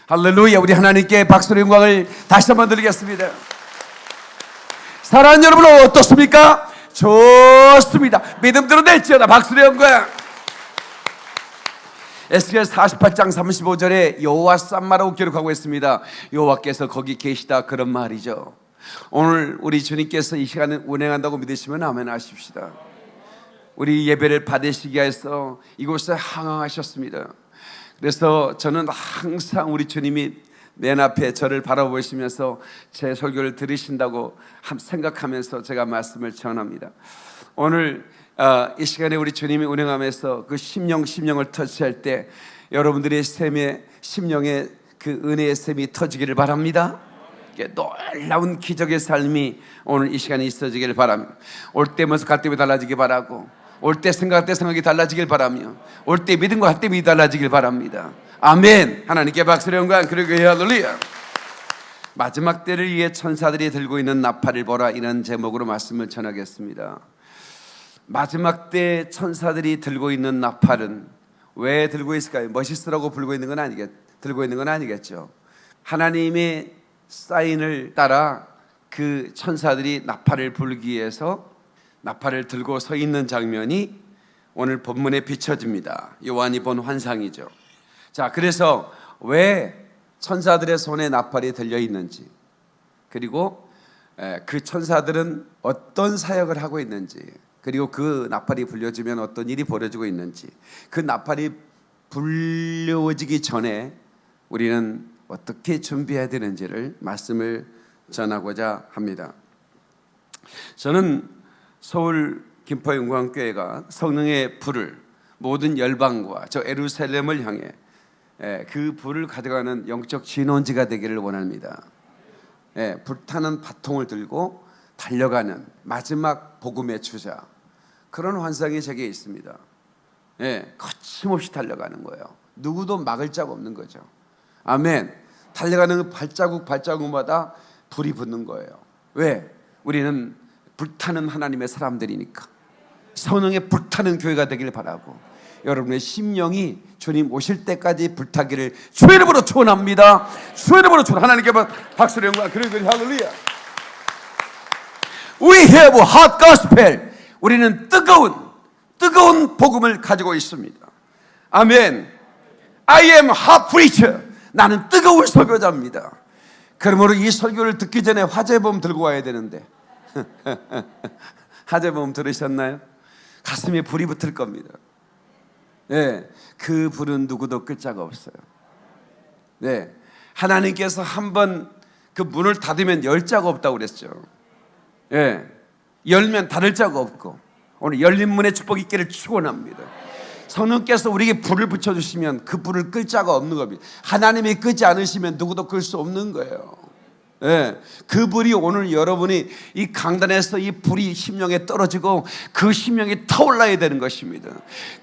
할렐루야. 우리 하나님께 박수의 영광을 다시 한번 드리겠습니다. 사랑하는 여러분, 어떻습니까? 좋습니다. 믿음대로 될지어다. 박수의 영광. 에스겔 48장 35절에 여호와 쌈마라고 기록하고 있습니다. 여호와께서 거기 계시다, 그런 말이죠. 오늘 우리 주님께서 이 시간에 운행한다고 믿으시면 아멘 하십시다. 우리 예배를 받으시기 위해서 이곳에 항항하셨습니다. 그래서 저는 항상 우리 주님이 맨 앞에 저를 바라보시면서 제 설교를 들으신다고 생각하면서 제가 말씀을 전합니다. 오늘 이 시간에 우리 주님이 운행하면서 그 심령을 터치할 때 여러분들의 샘의 심령의 그 은혜의 샘이 터지기를 바랍니다. 놀라운 기적의 삶이 오늘 이 시간에 있어지기를 바랍니다. 올 때면서 갈 때면 달라지길 바라고, 올 때 생각할 때 생각이 달라지길 바라며, 올 때 믿음과 할 때 믿음이 달라지길 바랍니다. 아멘. 하나님께 박수를 영광. 그리고 할렐루야. 마지막 때를 위해 천사들이 들고 있는 나팔을 보라, 이런 제목으로 말씀을 전하겠습니다. 마지막 때 천사들이 들고 있는 나팔은 왜 들고 있을까요? 멋있으라고 들고 있는 건 아니겠죠. 하나님의 사인을 따라 그 천사들이 나팔을 불기 위해서 나팔을 들고 서 있는 장면이 오늘 본문에 비춰집니다. 요한이 본 환상이죠. 자, 그래서 왜 천사들의 손에 나팔이 들려 있는지, 그리고 그 천사들은 어떤 사역을 하고 있는지, 그리고 그 나팔이 불려지면 어떤 일이 벌어지고 있는지, 그 나팔이 불려지기 전에 우리는 어떻게 준비해야 되는지를 말씀을 전하고자 합니다. 저는 서울 김포영광교회가 성령의 불을 모든 열방과 저 예루살렘을 향해 그 불을 가져가는 영적 진원지가 되기를 원합니다. 불타는 바통을 들고 달려가는 마지막 복음의 주자, 그런 환상이 제게 있습니다. 거침없이 달려가는 거예요. 누구도 막을 자가 없는 거죠. 아멘. 달려가는 발자국마다 불이 붙는 거예요. 왜? 우리는 불타는 하나님의 사람들이니까. 성령의 불타는 교회가 되길 바라고, 여러분의 심령이 주님 오실 때까지 불타기를 주의 이름으로 축원합니다. 주의 이름으로 축원. 하나님께 박수를 영광. 그리고 할렐루야. We have hot gospel. 우리는 뜨거운 복음을 가지고 있습니다. 아멘. I am hot preacher. 나는 뜨거운 설교자입니다. 그러므로 이 설교를 듣기 전에 화재범 들고 와야 되는데 화재범 들으셨나요? 가슴에 불이 붙을 겁니다. 그 불은 누구도 끌 자가 없어요. 하나님께서 한번 그 문을 닫으면 열 자가 없다고 그랬죠. 열면 닫을 자가 없고, 오늘 열린 문의 축복이 있기를 축원합니다. 성령께서 우리에게 불을 붙여주시면 그 불을 끌 자가 없는 겁니다. 하나님이 끄지 않으시면 누구도 끌 수 없는 거예요. 그 불이 오늘 여러분이 이 강단에서 이 불이 심령에 떨어지고 그 심령이 타올라야 되는 것입니다.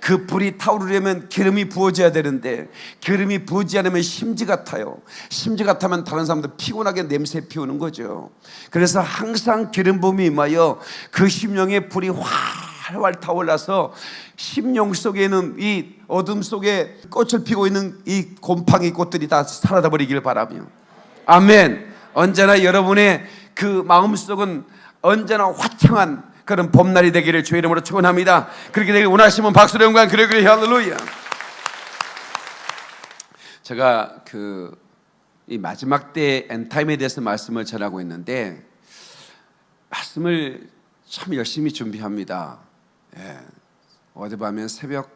그 불이 타오르려면 기름이 부어져야 되는데, 기름이 부어지지 않으면 심지가 타요. 심지가 타면 다른 사람들 피곤하게 냄새 피우는 거죠. 그래서 항상 기름 부음이 임하여 그 심령의 불이 활활 타올라서 심령 속에는 이 어둠 속에 꽃을 피고 있는 이 곰팡이 꽃들이 다 사라져 버리기를 바라며, 아멘. 언제나 여러분의 그 마음속은 언제나 화창한 그런 봄날이 되기를 주의 이름으로 축원합니다. 그렇게 되길 원하시면 박수로 영광. 그러기를 할렐루야. 제가 이 마지막 때 엔타임에 대해서 말씀을 전하고 있는데, 말씀을 참 열심히 준비합니다. 어젯밤에 새벽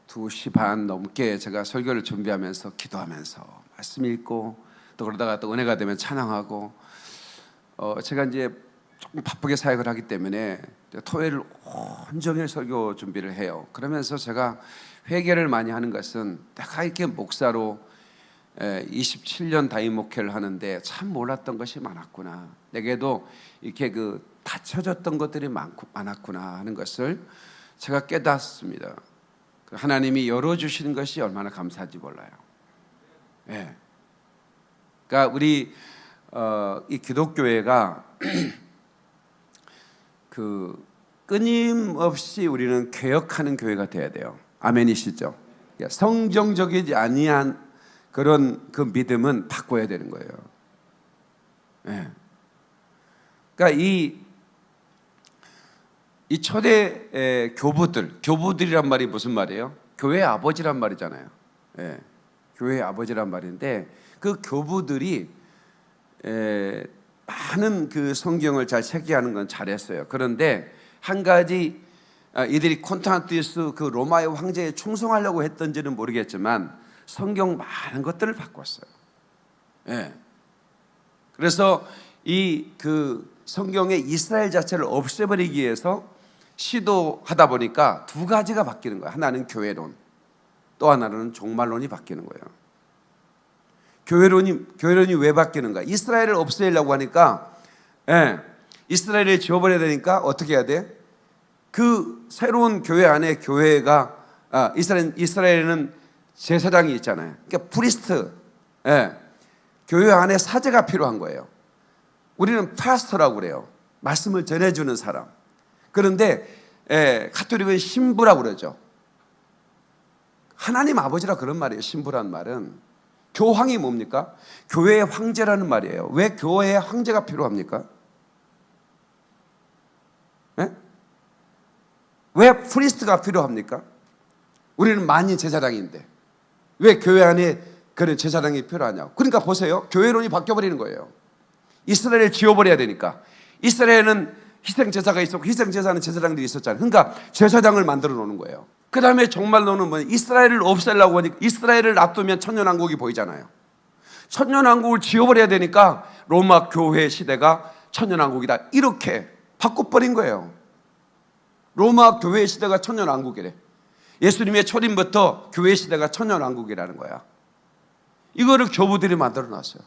2시 반 넘게 제가 설교를 준비하면서 기도하면서 말씀 읽고, 또 그러다가 또 은혜가 되면 찬양하고, 제가 이제 조금 바쁘게 사역을 하기 때문에 토요일 온종일 설교 준비를 해요. 그러면서 제가 회개를 많이 하는 것은, 내가 이렇게 목사로 27년 담임 목회를 하는데 참 몰랐던 것이 많았구나, 내게도 이렇게 닫혀졌던 것들이 많았구나 하는 것을 제가 깨닫습니다. 하나님이 열어주시는 것이 얼마나 감사한지 몰라요. 그러니까 우리 이 기독교회가 끊임없이 우리는 개혁하는 교회가 돼야 돼요. 아멘이시죠? 성경적이지 아니한 그런 그 믿음은 바꿔야 되는 거예요. 예. 그러니까 이 초대 교부들이란 말이 무슨 말이에요? 교회 아버지란 말이잖아요. 예. 교회 아버지란 말인데 그 교부들이 많은 그 성경을 잘 체계하는 건 잘했어요. 그런데 한 가지 이들이 콘스탄티누스 그 로마의 황제에 충성하려고 했던지는 모르겠지만 성경 많은 것들을 바꿨어요. 예. 그래서 이 그 성경의 이스라엘 자체를 없애버리기 위해서 시도하다 보니까 두 가지가 바뀌는 거예요. 하나는 교회론, 또 하나는 종말론이 바뀌는 거예요. 교회론이 왜 바뀌는가? 이스라엘을 없애려고 하니까, 이스라엘을 지워버려야 되니까 어떻게 해야 돼? 그 새로운 교회 안에 교회가 이스라엘에는 제사장이 있잖아요. 그러니까 프리스트, 교회 안에 사제가 필요한 거예요. 우리는 파스터라고 그래요. 말씀을 전해주는 사람. 그런데 가톨릭은 신부라고 그러죠. 하나님 아버지라 그런 말이에요. 신부란 말은. 교황이 뭡니까? 교회의 황제라는 말이에요. 왜 교회의 황제가 필요합니까? 왜 프리스트가 필요합니까? 우리는 만인 제사장인데 왜 교회 안에 그런 제사장이 필요하냐고. 그러니까 보세요. 교회론이 바뀌어버리는 거예요. 이스라엘을 지워버려야 되니까. 이스라엘은 희생제사가 있었고 희생제사는 제사장들이 있었잖아요. 그러니까 제사장을 만들어 놓는 거예요. 그 다음에 종말론은 뭐냐? 이스라엘을 없애려고 하니까 이스라엘을 놔두면 천년왕국이 보이잖아요. 천년왕국을 지워버려야 되니까 로마 교회 시대가 천년왕국이다. 이렇게 바꿔버린 거예요. 로마 교회 시대가 천년왕국이래. 예수님의 초림부터 교회 시대가 천년왕국이라는 거야. 이거를 교부들이 만들어 놨어요.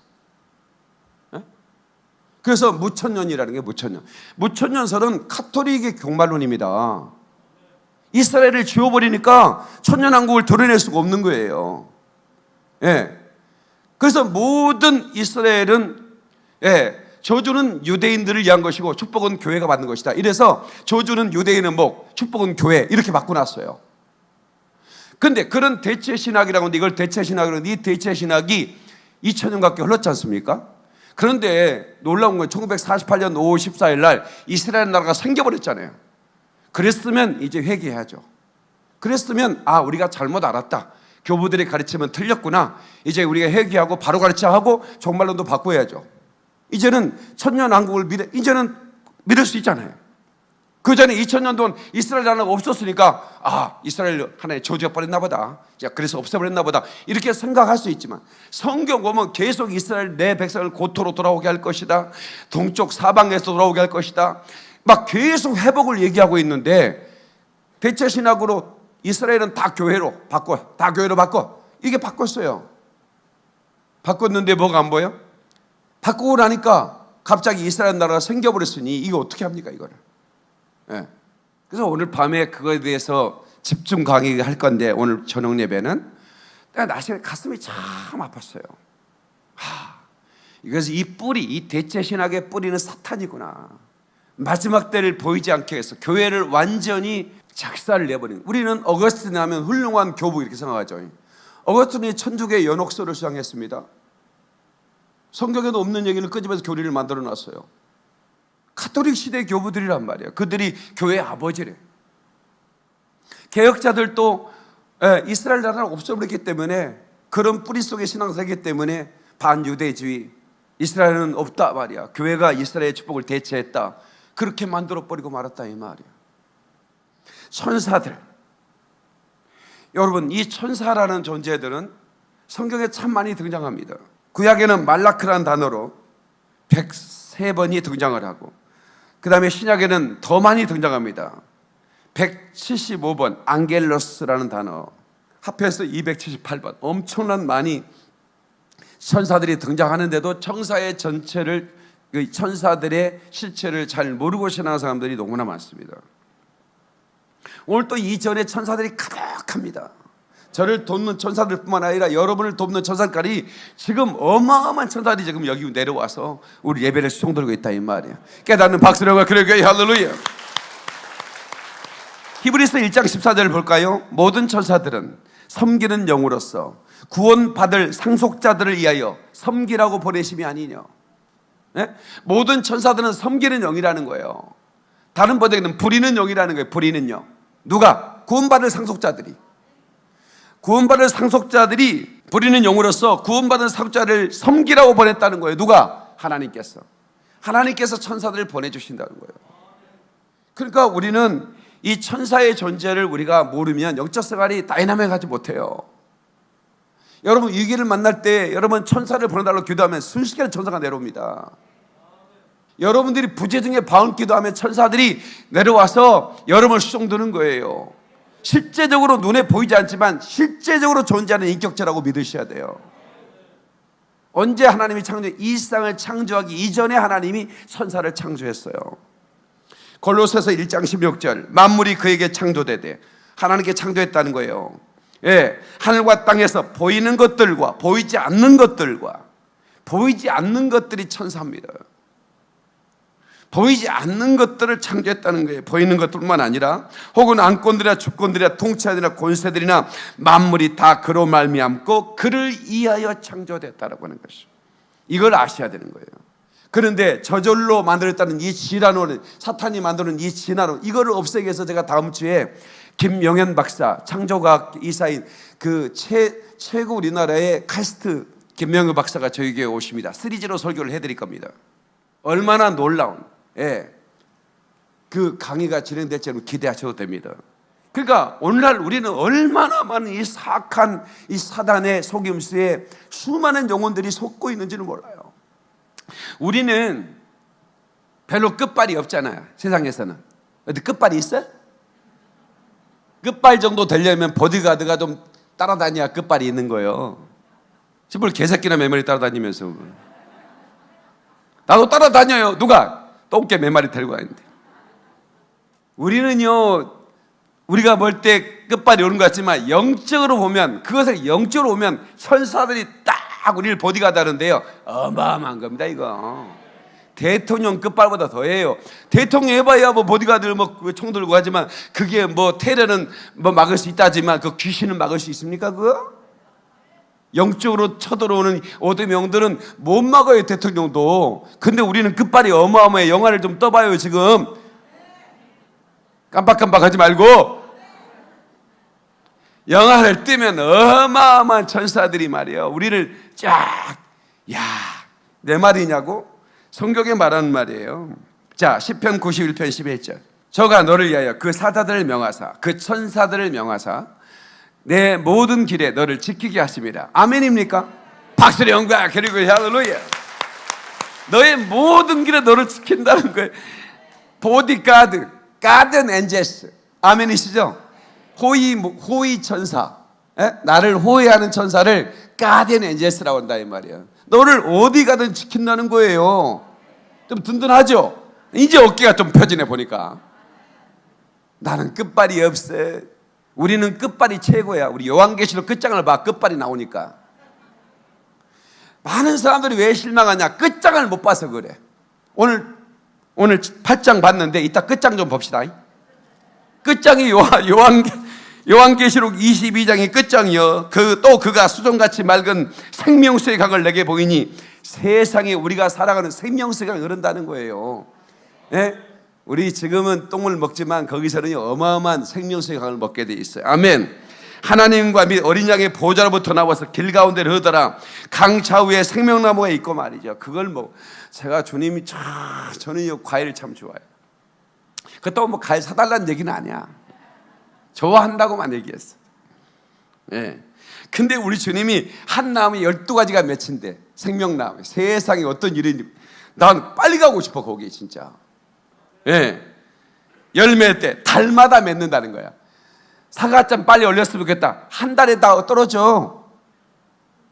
그래서 무천년이라는 게 무천년. 무천년설은 카톨릭의 종말론입니다. 이스라엘을 지워버리니까 천년왕국을 드러낼 수가 없는 거예요. 그래서 모든 이스라엘은 저주는 유대인들을 위한 것이고 축복은 교회가 받는 것이다. 이래서 저주는 유대인의 목, 축복은 교회 이렇게 바꿔놨어요. 근데 그런 대체신학이라고 하는데 이걸 대체신학이라고 하는데 이 대체신학이 2000년 가까이 흘렀지 않습니까? 그런데 놀라운 건 1948년 5월 14일 날 이스라엘 나라가 생겨버렸잖아요. 그랬으면 이제 회개해야죠. 그랬으면 우리가 잘못 알았다. 교부들의 가르침은 틀렸구나. 이제 우리가 회개하고 바로 가르쳐야 하고 종말론도 바꿔야죠. 이제는 천년왕국을 이제는 믿을 수 있잖아요. 그 전에 2000년 동안 이스라엘 나라가 없었으니까 이스라엘 하나의 저주가 버렸나 보다. 그래서 없애버렸나 보다. 이렇게 생각할 수 있지만 성경 보면 계속 이스라엘 내 백성을 고토로 돌아오게 할 것이다. 동쪽 사방에서 돌아오게 할 것이다. 막 계속 회복을 얘기하고 있는데 대체신학으로 이스라엘은 다 교회로 바꿔. 이게 바꿨어요. 바꿨는데 뭐가 안 보여? 바꾸고 나니까 갑자기 이스라엘 나라가 생겨버렸으니 이거 어떻게 합니까 이거를? 그래서 오늘 밤에 그거에 대해서 집중 강의할 건데 오늘 저녁 예배는 내가 나중에 가슴이 참 아팠어요. 이것이 이 대체신학의 뿌리는 사탄이구나. 마지막 때를 보이지 않게 해서 교회를 완전히 작사를 내버린. 우리는 어거스틴 하면 훌륭한 교부 이렇게 생각하죠. 어거스틴이 천주교의 연옥서를 수상했습니다. 성경에도 없는 얘기를 끄집어서 교리를 만들어 놨어요. 가톨릭 시대 교부들이란 말이에요. 그들이 교회 아버지래. 개혁자들도 이스라엘 나라를 없애버렸기 때문에 그런 뿌리 속의 신앙사이기 때문에 반유대주의, 이스라엘은 없다 말이야. 교회가 이스라엘의 축복을 대체했다. 그렇게 만들어버리고 말았다 이 말이야. 천사들, 여러분 이 천사라는 존재들은 성경에 참 많이 등장합니다. 구약에는 말라크라는 단어로 103번이 등장을 하고 그 다음에 신약에는 더 많이 등장합니다. 175번 앙겔로스라는 단어 합해서 278번 엄청난 많이 천사들이 등장하는데도 천사의 전체를 천사들의 실체를 잘 모르고 신앙하는 사람들이 너무나 많습니다. 오늘 또 이전에 천사들이 가득합니다. 저를 돕는 천사들뿐만 아니라 여러분을 돕는 천사들까지 지금 어마어마한 천사들이 지금 여기 내려와서 우리 예배를 수송들고 있다 이 말이야. 깨닫는 박수령과 그래 할렐루야. 히브리서 1장 14절을 볼까요? 모든 천사들은 섬기는 영으로서 구원받을 상속자들을 위하여 섬기라고 보내심이 아니냐. 예? 모든 천사들은 섬기는 영이라는 거예요. 다른 번역에는 부리는 영이라는 거예요. 부리는 영. 누가? 구원받을 상속자들이. 구원받을 상속자들이 부리는 영으로서 구원받은 상속자를 섬기라고 보냈다는 거예요. 누가? 하나님께서. 하나님께서 천사들을 보내주신다는 거예요. 그러니까 우리는 이 천사의 존재를 우리가 모르면 영적 생활이 다이나믹하지 못해요. 여러분 위기를 만날 때 여러분 천사를 보내달라고 기도하면 순식간에 천사가 내려옵니다. 여러분들이 부재중에 바운 기도하면 천사들이 내려와서 여러분을 수종드는 거예요. 실제적으로 눈에 보이지 않지만 실제적으로 존재하는 인격체라고 믿으셔야 돼요. 언제 하나님이 이 세상을 창조하기 이전에 하나님이 천사를 창조했어요. 골로새서 1장 16절 만물이 그에게 창조되되 하나님께 창조했다는 거예요. 예, 하늘과 땅에서 보이는 것들과 보이지 않는 것들이 천사입니다. 보이지 않는 것들을 창조했다는 거예요. 보이는 것뿐만 아니라 혹은 안건들이나 주권들이나 통치자들이나 권세들이나 만물이 다 그로 말미암고 그를 위하여 창조됐다라고 하는 것이죠. 이걸 아셔야 되는 거예요. 그런데 저절로 만들었다는 이 진화론, 사탄이 만드는 이 진화론, 이거를 없애기 위해서 제가 다음 주에 김영현 박사, 창조과학 이사인 그 최고 우리나라의 카스트 김영현 박사가 저에게 오십니다. 시리즈로 설교를 해드릴 겁니다. 얼마나 놀라운 그 강의가 진행될지 기대하셔도 됩니다. 그러니까 오늘날 우리는 얼마나 많은 이 사악한 이 사단의 속임수에 수많은 영혼들이 속고 있는지는 몰라요. 우리는 별로 끝발이 없잖아요. 세상에서는. 어디 끝발이 있어? 끝발 정도 되려면 보디가드가 좀 따라다녀야 끝발이 있는 거예요. 시골 개새끼나 매마리 따라다니면서. 나도 따라다녀요. 누가? 똥개 매마리 데리고 다니는데. 우리는요, 우리가 볼 때 끝발이 오는 것 같지만 영적으로 보면, 그것을 영적으로 보면 천사들이 딱 우리를 보디가드 하는데요, 어마어마한 겁니다. 이거 대통령 끝발보다 더해요. 대통령 해봐야 뭐 보디가드를 뭐 총 들고 하지만 그게 뭐 테러는 뭐 막을 수 있다지만 그 귀신은 막을 수 있습니까? 그거? 영적으로 쳐들어오는 어둠의 영들은 못 막아요. 대통령도. 근데 우리는 끝발이 어마어마해. 영화를 좀 떠봐요. 지금 깜빡깜빡하지 말고 영화를 뜨면 어마어마한 천사들이 말이에요, 우리를 쫙, 야, 내 말이냐고? 성경에 말하는 말이에요. 자, 시편 91편 11절. 저가 너를 위하여 그 사자들을 명하사 그 천사들을 명하사 내 모든 길에 너를 지키게 하십니다. 아멘입니까? 박수의 영광 그리고 할렐루야. 너의 모든 길에 너를 지킨다는 거예요. 보디가드, 가든 엔젤스. 아멘이시죠? 호위 천사, 나를 호위하는 천사를 가든 엔젤스라고 한다 이 말이에요. 너를 어디 가든 지킨다는 거예요. 좀 든든하죠? 이제 어깨가 좀 펴지네 보니까. 나는 끝발이 없어. 우리는 끝발이 최고야. 우리 요한계시록 끝장을 봐. 끝발이 나오니까. 많은 사람들이 왜 실망하냐? 끝장을 못 봐서 그래. 오늘 8장 봤는데 이따 끝장 좀 봅시다. 끝장이 요한계시록 22장이 끝장이요. 또 그가 수정같이 맑은 생명수의 강을 내게 보이니 세상에 우리가 살아가는 생명수의 강이 흐른다는 거예요. 예? 우리 지금은 똥을 먹지만 거기서는 어마어마한 생명수의 강을 먹게 돼 있어요. 아멘. 하나님과 및 어린 양의 보좌로부터 나와서 길 가운데를 흐르더라. 강 좌우에 생명나무가 있고 말이죠. 그걸 제가 주님이 저는 과일을 참 좋아해요. 그렇다고 뭐 과일 사달라는 얘기는 아니야. 좋아한다고만 얘기했어. 예. 근데 우리 주님이 한 나무에 12가지가 맺힌대. 생명나무. 세상에 어떤 일이, 난 빨리 가고 싶어 거기 진짜. 예. 열매 때 달마다 맺는다는 거야. 사과점 빨리 올렸으면 좋겠다. 한 달에 다 떨어져.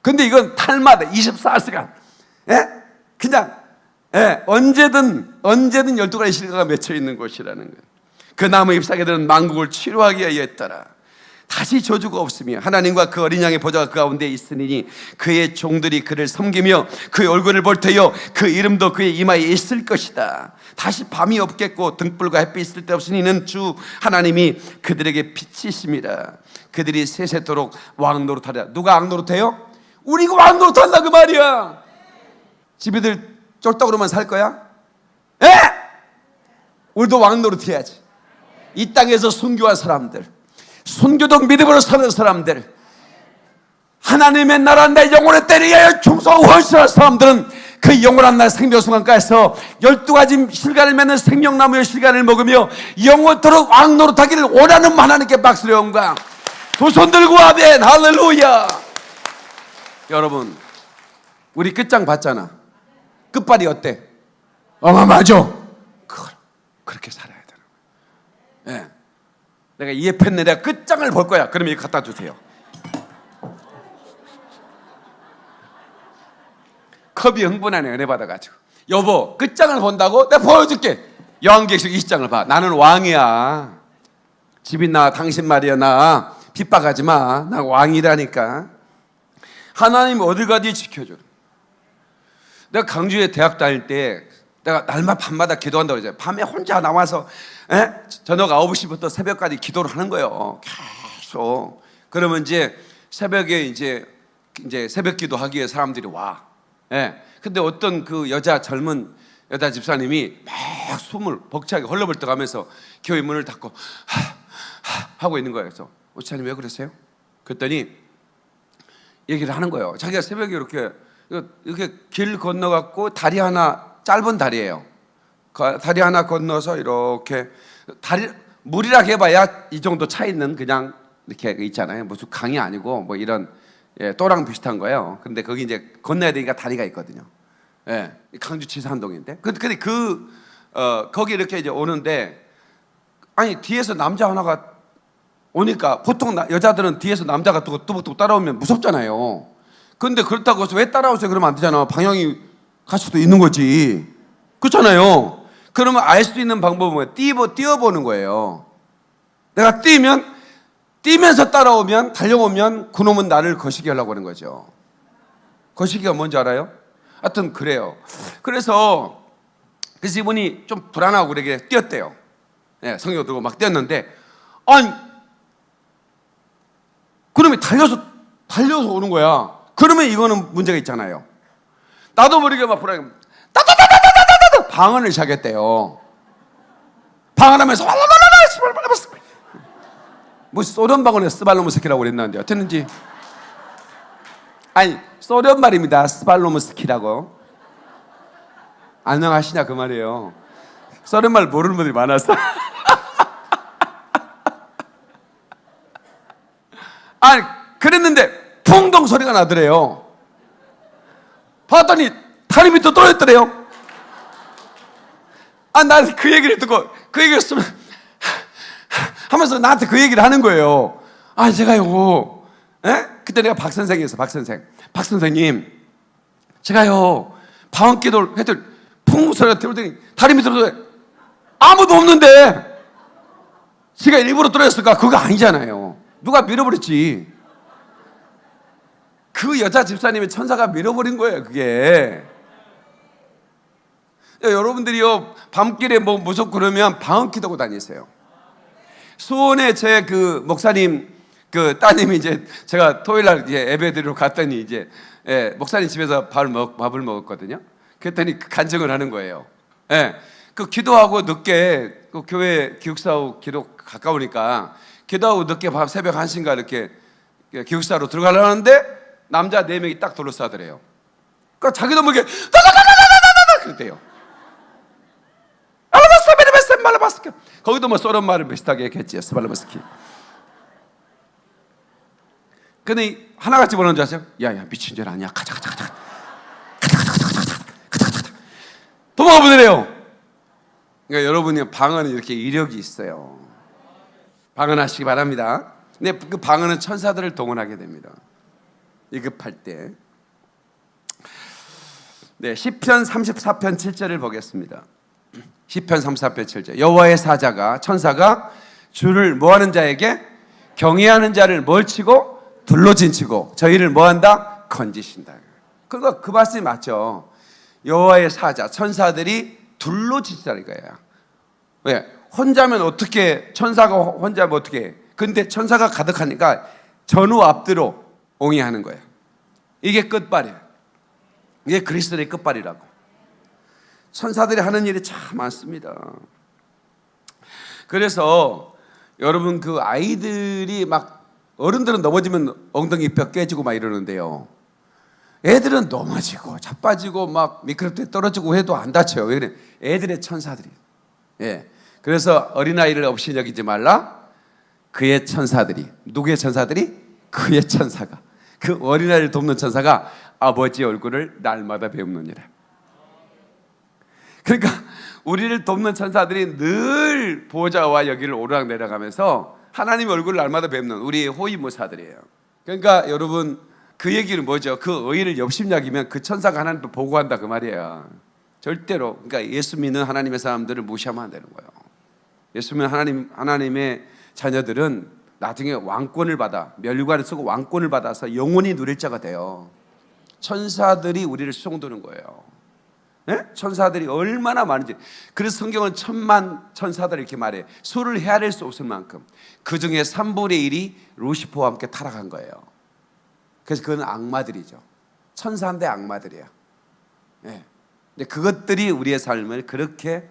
근데 이건 달마다 24시간. 예? 그냥 언제든 12가지 실과가 맺혀 있는 곳이라는 거예요. 그 나무 잎사귀들은 만국을 치료하기 위하여 했더라. 다시 저주가 없으며 하나님과 그 어린 양의 보좌가 그 가운데 있으니 그의 종들이 그를 섬기며 그의 얼굴을 볼 테여 그 이름도 그의 이마에 있을 것이다. 다시 밤이 없겠고 등불과 햇빛 있을 데 없으니 이는 주 하나님이 그들에게 빛이십니다. 그들이 세세토록 왕 노릇하리라. 누가 왕 노릇해요? 우리가 왕 노릇한다 그 말이야. 집애들 쫄떡으로만 살 거야? 에? 우리도 왕 노릇해야지. 이 땅에서 순교한 사람들, 순교적 믿음으로 사는 사람들, 하나님의 나라 내 영혼의 때를 위하여 충성하고 헌신한 사람들은 그 영원한 날 생명순간가에서 12가지 실간을 맺는 생명나무의 실간을 먹으며 영원토록 왕 노릇하기를 원하는 하나님께 박수를 영광. 두 손 들고 아멘. 할렐루야. 여러분, 우리 끝장 봤잖아. 끝발이 어때? 어마어마하죠? 그렇게 살아야 되는 거예요. 네. 내가 이해했네. 내가 끝장을 볼 거야. 그러면 이거 갖다 주세요. 컵이 흥분하네. 은혜 받아가지고. 여보, 끝장을 본다고? 내가 보여줄게. 요한계시록 20장을 봐. 나는 왕이야. 집이 나, 당신 말이야. 나 핍박하지 마. 나 왕이라니까. 하나님 어딜 가든지 지켜줘. 내가 강주에 대학 다닐 때 내가 날마다 밤마다 기도한다고 그러잖아요. 밤에 혼자 나와서 저녁 9시부터 새벽까지 기도를 하는 거예요. 계속. 그러면 이제 새벽에 이제 새벽 기도하기 위해 사람들이 와. 근데 어떤 그 젊은 여자 집사님이 막 숨을 벅차게 헐레벌떡하면서 교회 문을 닫고 하고 있는 거예요. 그래서 집사님 왜 그러세요? 그랬더니 얘기를 하는 거예요. 자기가 새벽에 이렇게 길 건너갖고 다리 하나, 짧은 다리예요. 다리 하나 건너서 이렇게 물이라 해봐야 이 정도 차 있는 그냥 이렇게 있잖아요. 무슨 강이 아니고 뭐 이런 또랑 비슷한 거예요. 근데 거기 이제 건너야 되니까 다리가 있거든요. 강주 치산동인데. 근데 거기 이렇게 이제 오는데 아니 뒤에서 남자 하나가 오니까 보통 여자들은 뒤에서 남자가 뚜벅뚜벅 따라오면 무섭잖아요. 근데 그렇다고 해서 왜 따라오세요? 그러면 안 되잖아. 방향이 갈 수도 있는 거지. 그렇잖아요. 그러면 알 수 있는 방법은 뭐예요? 뛰어보는 거예요. 내가 뛰면서 따라오면, 달려오면 그놈은 나를 거시기 하려고 하는 거죠. 거시기가 뭔지 알아요? 하여튼 그래요. 그래서 이분이 좀 불안하고 그러게 뛰었대요. 성경 들고 막 뛰었는데 아니 그놈이 달려서 오는 거야. 그러면 이거는 문제가 있잖아요. 나도 모르게 막 불안해. 따다다다다다다다 방언을 시작했대요. 방언하면서 뭐 소련 방언에 스발로무스키라고 그랬는데 어땠는지. 아니 소련 말입니다. 스발로무스키라고. 안녕하시냐 그 말이에요. 소련 말 모르는 분들이 많았어. 아니 그랬는데 풍덩 소리가 나더래요. 봤더니 다리 밑으로 떨어졌더래요. 난 그 얘기를 듣고 그 얘기를 하면서 나한테 그 얘기를 하는 거예요. 제가요. 그때 내가 박 선생이었어. 박 선생님. 제가요. 방언 기도를 했더니 풍 소리가 들어오더니 다리 밑으로 떨어져. 아무도 없는데 지가 일부러 떨어졌을까? 그거 아니잖아요. 누가 밀어버렸지. 그 여자 집사님의 천사가 밀어버린 거예요. 그게. 여러분들이요 밤길에 뭐 무섭고 그러면 방언 기도하고 다니세요. 수원에 제 그 목사님 그 따님이 이제 제가 토요일날 이제 예배 드리러 갔더니 이제 목사님 집에서 밥을 먹었거든요. 그랬더니 간증을 하는 거예요. 그 기도하고 늦게 그 교회 기숙사하고 기도 가까우니까 기도하고 늦게 새벽 1시인가 이렇게 기숙사로 들어가려는데 남자 4명이 딱 둘러싸더래요. 그러니까 자기도 모르게 다다다다다다다 그랬대요. 말라바스키. 거기도 뭐 소련 말을 비슷하게 했겠지. 스발라바스키. 근데 하나같이 뭐라는 줄 아세요? 야야 미친 줄 아니야. 가자. 도망가 보내래요. 그러니까 여러분이 방언은 이렇게 이력이 있어요. 방언하시기 바랍니다. 근데 그 방언은 천사들을 동원하게 됩니다. 위급할 때. 시편 34편 7절을 보겠습니다. 시편 34편 7절. 여호와의 천사가 주를 뭐하는 자에게? 경외하는 자를 뭘 치고? 둘로 진치고 저희를 뭐한다? 건지신다. 그러니까 그 말씀이 맞죠. 여호와의 사자 천사들이 둘로 진치라는 거예요. 왜? 혼자면 어떻게, 천사가 혼자면 어떻게 해? 근데 천사가 가득하니까 전후 앞뒤로 옹이하는 거예요. 이게 끝발이에요. 이게 그리스도의 끝발이라고. 천사들이 하는 일이 참 많습니다. 그래서 여러분, 그 아이들이 막, 어른들은 넘어지면 엉덩이 뼈 깨지고 막 이러는데요, 애들은 넘어지고 자빠지고 막 미끄럽게 떨어지고 해도 안 다쳐요. 왜 그래? 애들의 천사들이. 예. 그래서 어린아이를 없이 여기지 말라. 그의 천사들이. 누구의 천사들이? 그의 천사가. 그 어린아이를 돕는 천사가 아버지 얼굴을 날마다 배우느니라. 그러니까 우리를 돕는 천사들이 늘 보좌와 여기를 오르락 내려가면서 하나님 얼굴을 날마다 뵙는 우리 호위무사들이에요. 그러니까 여러분, 그 얘기는 뭐죠? 그 의의를 옆심약이면 그 천사가 하나님도 보고한다 그 말이에요. 절대로. 그러니까 예수 믿는 하나님의 사람들을 무시하면 안 되는 거예요. 예수 믿는 하나님의 자녀들은 나중에 왕권을 받아, 멸관을 쓰고 왕권을 받아서 영원히 누릴 자가 돼요. 천사들이 우리를 수송도는 거예요. 네? 천사들이 얼마나 많은지. 그래서 성경은 1000만 천사들 이렇게 말해. 수를 헤아릴 수 없을 만큼. 그 중에 3분의 1이 루시퍼와 함께 타락한 거예요. 그래서 그건 악마들이죠. 천사인데 악마들이에요. 네. 근데 그것들이 우리의 삶을 그렇게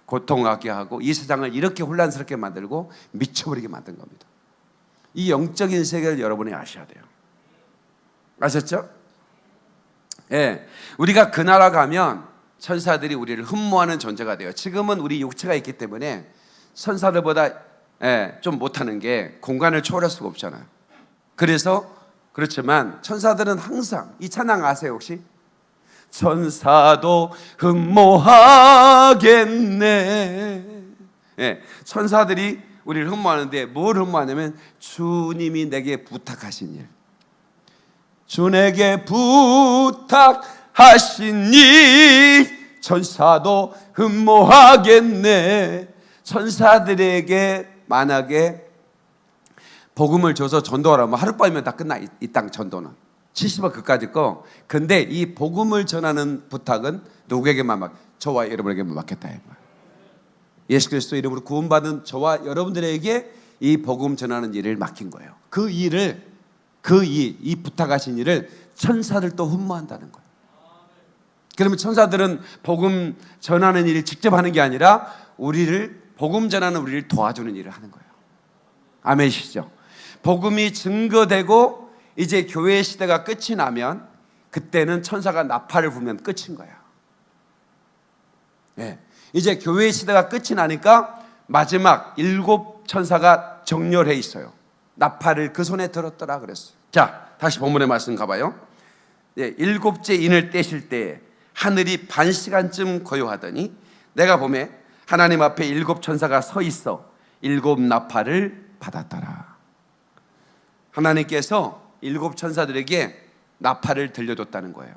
고통하게 하고 이 세상을 이렇게 혼란스럽게 만들고 미쳐버리게 만든 겁니다. 이 영적인 세계를 여러분이 아셔야 돼요. 아셨죠? 예. 우리가 그 나라 가면 천사들이 우리를 흠모하는 존재가 돼요. 지금은 우리 육체가 있기 때문에 천사들보다 좀 못하는 게 공간을 초월할 수가 없잖아요. 그래서 그렇지만 천사들은 항상, 이 찬양 아세요 혹시? 천사도 흠모하겠네. 예, 천사들이 우리를 흠모하는데 뭘 흠모하냐면 주님이 내게 부탁하신 일, 주 내게 부탁하신 일, 천사도 흠모하겠네. 천사들에게 만약에 복음을 줘서 전도하라면 하룻밤이면 다 끝나. 이 땅 전도는 70억 그까짓 거. 근데 이 복음을 전하는 부탁은 누구에게만 맡? 저와 여러분에게만 맡겠다. 예수 그리스도 이름으로 구원받은 저와 여러분들에게 이 복음 전하는 일을 맡긴 거예요. 그 일을, 이 부탁하신 일을 천사들도 흠모한다는 거예요. 그러면 천사들은 복음 전하는 일을 직접 하는 게 아니라 복음 전하는 우리를 도와주는 일을 하는 거예요. 아멘이시죠? 복음이 증거되고 이제 교회 시대가 끝이 나면 그때는 천사가 나팔을 불면 끝인 거야. 네. 이제 교회 시대가 끝이 나니까 마지막 7 천사가 정렬해 있어요. 나팔을 그 손에 들었더라 그랬어요. 자, 다시 본문의 말씀 가봐요. 네, 7째 인을 떼실 때 하늘이 반 시간쯤 고요하더니 내가 보매 하나님 앞에 7 천사가 서 있어 7 나팔을 받았더라. 하나님께서 7 천사들에게 나팔을 들려줬다는 거예요.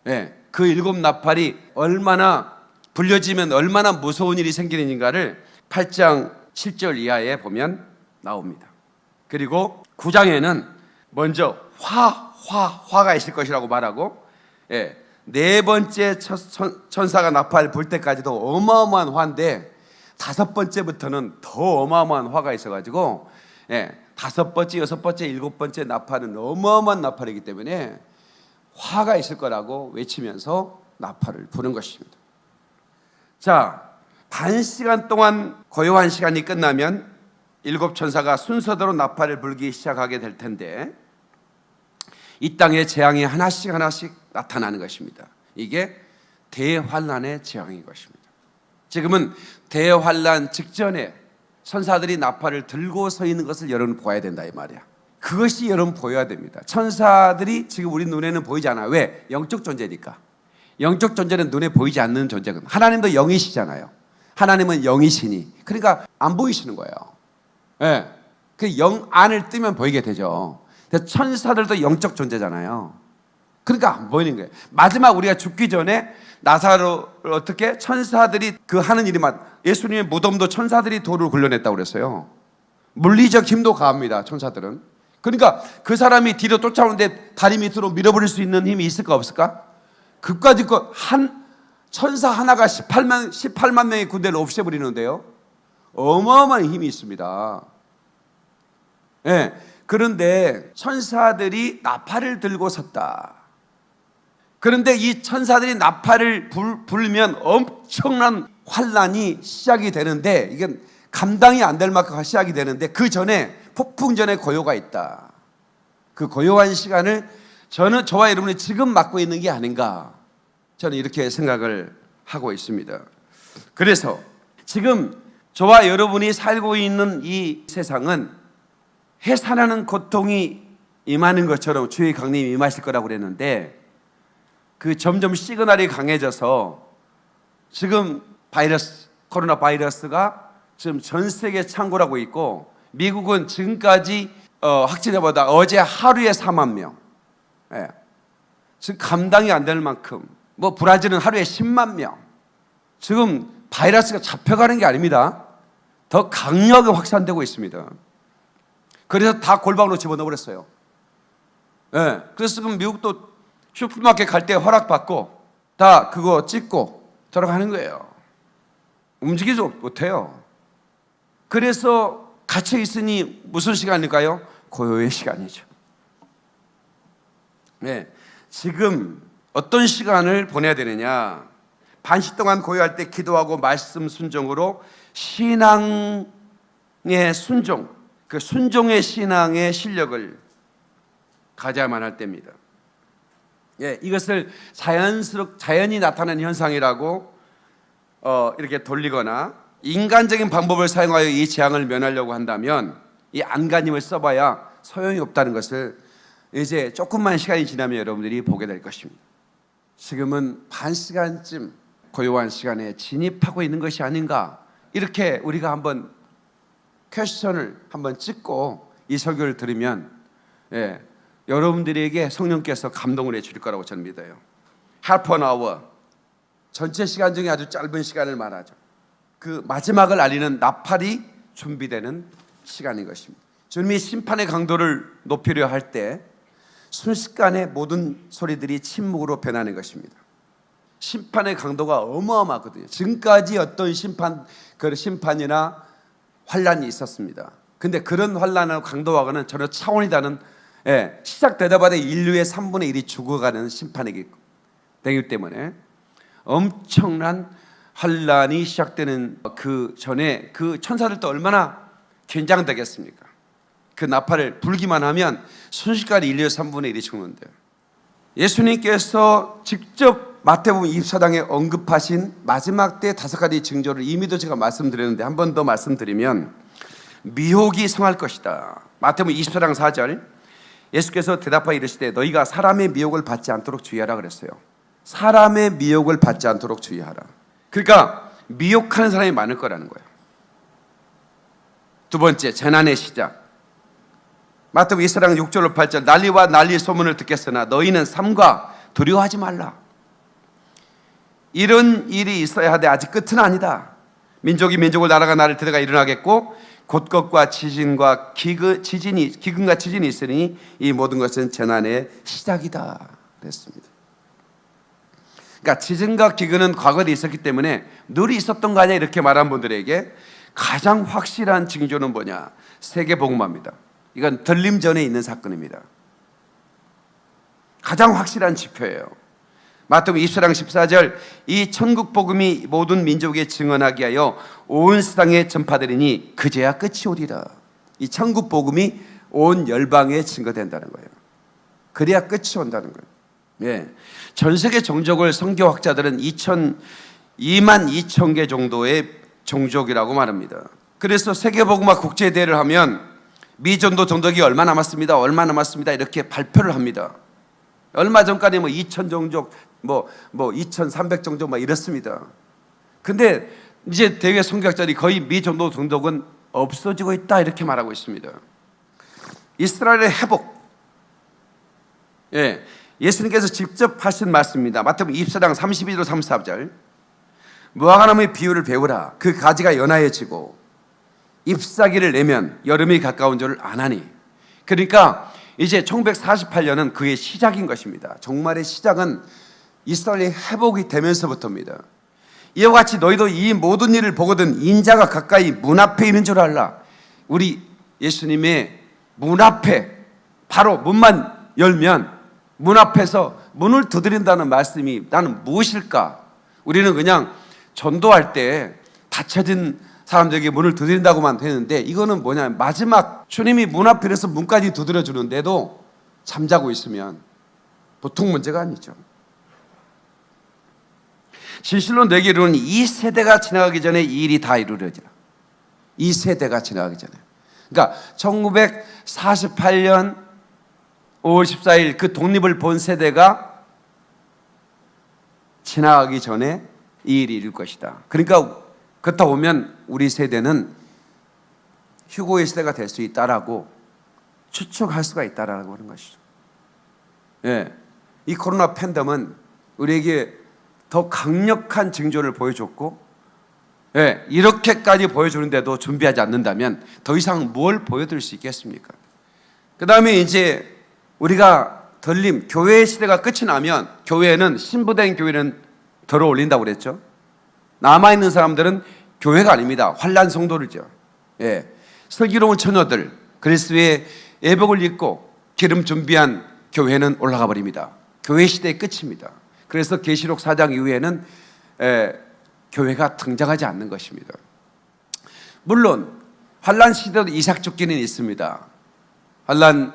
네, 그 7 나팔이 얼마나 불려지면 얼마나 무서운 일이 생기는가를 8장 7절 이하에 보면 나옵니다. 그리고 9장에는 먼저 화가 있을 것이라고 말하고, 예, 4번째 천사가 나팔 불 때까지도 어마어마한 화인데 5번째부터는 더 어마어마한 화가 있어가지고, 예, 5번째, 6번째, 7번째 나팔은 어마어마한 나팔이기 때문에 화가 있을 거라고 외치면서 나팔을 부는 것입니다. 자, 반 시간 동안 고요한 시간이 끝나면 7 천사가 순서대로 나팔을 불기 시작하게 될 텐데 이 땅에 재앙이 하나씩 나타나는 것입니다. 이게 대환란의 재앙인 것입니다. 지금은 대환란 직전에 천사들이 나팔을 들고 서 있는 것을 여러분 보아야 된다 이 말이야. 그것이 여러분 보여야 됩니다. 천사들이 지금 우리 눈에는 보이지 않아요. 왜? 영적 존재니까. 영적 존재는 눈에 보이지 않는 존재거든요. 하나님도 영이시잖아요. 하나님은 영이시니 그러니까 안 보이시는 거예요. 예, 그 영 안을 뜨면 보이게 되죠. 천사들도 영적 존재잖아요. 그러니까 안 보이는 거예요. 마지막 우리가 죽기 전에 나사로를 어떻게 천사들이 그 하는 일이 예수님의 무덤도 천사들이 돌을 굴려냈다고 그랬어요. 물리적 힘도 가합니다. 천사들은. 그러니까 그 사람이 뒤로 쫓아오는데 다리 밑으로 밀어버릴 수 있는 힘이 있을까 없을까? 그까짓 한 천사 하나가 18만 명의 군대를 없애버리는데요. 어마어마한 힘이 있습니다. 예. 그런데 천사들이 나팔을 들고 섰다. 그런데 이 천사들이 나팔을 불면 엄청난 환란이 시작이 되는데, 이게 감당이 안 될 만큼 시작이 되는데, 그 전에 폭풍 전에 고요가 있다. 그 고요한 시간을 저와 여러분이 지금 맞고 있는 게 아닌가, 저는 이렇게 생각을 하고 있습니다. 그래서 지금 저와 여러분이 살고 있는 이 세상은 해산하는 고통이 임하는 것처럼 주의 강림이 임하실 거라고 그랬는데, 그 점점 시그널이 강해져서 지금 코로나 바이러스가 지금 전 세계에 창궐하고 있고, 미국은 지금까지 확진자보다 어제 하루에 4만 명, 예. 지금 감당이 안 될 만큼, 브라질은 하루에 10만 명, 지금 바이러스가 잡혀가는 게 아닙니다. 더 강력하게 확산되고 있습니다. 그래서 다 골방으로 집어넣어버렸어요. 예. 그래서 지금 미국도 슈퍼마켓 갈 때 허락받고 다 그거 찍고 들어가는 거예요. 움직이지 못해요. 그래서 갇혀 있으니 무슨 시간일까요? 고요의 시간이죠. 네. 지금 어떤 시간을 보내야 되느냐? 반시 동안 고요할 때 기도하고 말씀 순종으로 신앙의 순종, 그 순종의 신앙의 실력을 가져야만 할 때입니다. 예, 이것을 자연이 나타나는 현상이라고 이렇게 돌리거나 인간적인 방법을 사용하여 이 재앙을 면하려고 한다면 이 안간힘을 써봐야 소용이 없다는 것을 이제 조금만 시간이 지나면 여러분들이 보게 될 것입니다. 지금은 반 시간쯤 고요한 시간에 진입하고 있는 것이 아닌가, 이렇게 우리가 한번 퀘스천을 한번 찍고 이 설교를 들으면, 예, 여러분들에게 성령께서 감동을 해줄 거라고 저는 믿어요. half an hour, 전체 시간 중에 아주 짧은 시간을 말하죠. 그 마지막을 알리는 나팔이 준비되는 시간인 것입니다. 주님이 심판의 강도를 높이려 할 때 순식간에 모든 소리들이 침묵으로 변하는 것입니다. 심판의 강도가 어마어마하거든요. 지금까지 어떤 심판이나 환란이 있었습니다. 근데 그런 환란하고 강도와는 전혀 차원이 다른, 예, 시작되자마자 인류의 3분의 1이 죽어가는 심판이기 때문에 엄청난 환란이 시작되는 그 전에 그 천사들도 얼마나 긴장되겠습니까? 그 나팔을 불기만 하면 순식간에 인류의 3분의 1이 죽는데요. 예수님께서 직접 마태복음 24장에 언급하신 마지막 때 5가지 징조를 이미도 제가 말씀드렸는데 한 번 더 말씀드리면, 미혹이 성할 것이다. 마태복음 24장 4절, 예수께서 대답하여 이르시되 너희가 사람의 미혹을 받지 않도록 주의하라 그랬어요. 사람의 미혹을 받지 않도록 주의하라. 그러니까 미혹하는 사람이 많을 거라는 거예요. 두 번째, 재난의 시작. 마태복음 24장 6절로 8절, 난리와 난리 소문을 듣겠으나 너희는 삼가 두려워하지 말라. 이런 일이 있어야 하되 아직 끝은 아니다. 민족이 민족을, 나라가 나를 들어가 일어나겠고 곧것과 지진과 기근과 지진이 있으니 이 모든 것은 재난의 시작이다 그랬습니다. 그러니까 지진과 기근은 과거에 있었기 때문에 늘 있었던 거 아니야, 이렇게 말한 분들에게 가장 확실한 징조는 뭐냐? 세계복음화입니다. 이건 들림 전에 있는 사건입니다. 가장 확실한 지표예요. 마태복음 24장 14절, 이 천국 복음이 모든 민족에 증언하게 하여 온 세상에 전파되리니 그제야 끝이 오리라. 이 천국 복음이 온 열방에 증거된다는 거예요. 그래야 끝이 온다는 거예요. 예. 전 세계 종족을 선교학자들은 2만 2천 개 정도의 종족이라고 말합니다. 그래서 세계복음화 국제대회를 하면 미전도 종족이 얼마 남았습니다, 얼마 남았습니다, 이렇게 발표를 합니다. 얼마 전까지 2천 종족, 2,300 종족 막 이렇습니다. 근데 이제 대외 선교학자들이 거의 미전도 종족은 없어지고 있다, 이렇게 말하고 있습니다. 이스라엘의 회복, 예, 예수님께서 직접 하신 말씀입니다. 마태복음 24장 32절 33절, 무화과나무의 비유를 배우라. 그 가지가 연하여지고 잎사귀를 내면 여름이 가까운 줄을 아나니. 그러니까 이제 1948년은 그의 시작인 것입니다. 종말의 시작은 이스라엘의 회복이 되면서부터입니다. 이와 같이 너희도 이 모든 일을 보거든 인자가 가까이 문 앞에 있는 줄 알라. 우리 예수님의 문 앞에, 바로 문만 열면 문 앞에서 문을 두드린다는 말씀이 나는 무엇일까? 우리는 그냥 전도할 때 닫혀진 사람들에게 문을 두드린다고만 되는데, 이거는 뭐냐면 마지막 주님이 문 앞에서 문까지 두드려 주는데도 잠자고 있으면 보통 문제가 아니죠. 진실로 내게 이르노니 이 세대가 지나가기 전에 이 일이 다 이루어지라. 이 세대가 지나가기 전에. 그러니까 1948년 5월 14일 그 독립을 본 세대가 지나가기 전에 이 일이 이룰 것이다. 그러니까 그렇다 보면 우리 세대는 휴고의 시대가 될 수 있다라고 추측할 수가 있다라고 하는 것이죠. 예, 이 코로나 팬덤은 우리에게 더 강력한 징조를 보여줬고, 예, 이렇게까지 보여주는데도 준비하지 않는다면 더 이상 뭘 보여드릴 수 있겠습니까? 그 다음에 이제 우리가 덜림, 교회의 시대가 끝이 나면 교회는 신부된 교회는 덜어 올린다고 그랬죠. 남아있는 사람들은 교회가 아닙니다. 환난 성도들이죠. 예, 슬기로운 처녀들, 그리스도의 예복을 입고 기름 준비한 교회는 올라가 버립니다. 교회 시대의 끝입니다. 그래서 계시록 4장 이후에는 교회가 등장하지 않는 것입니다. 물론 환난 시대도 이삭 죽기는 있습니다. 환난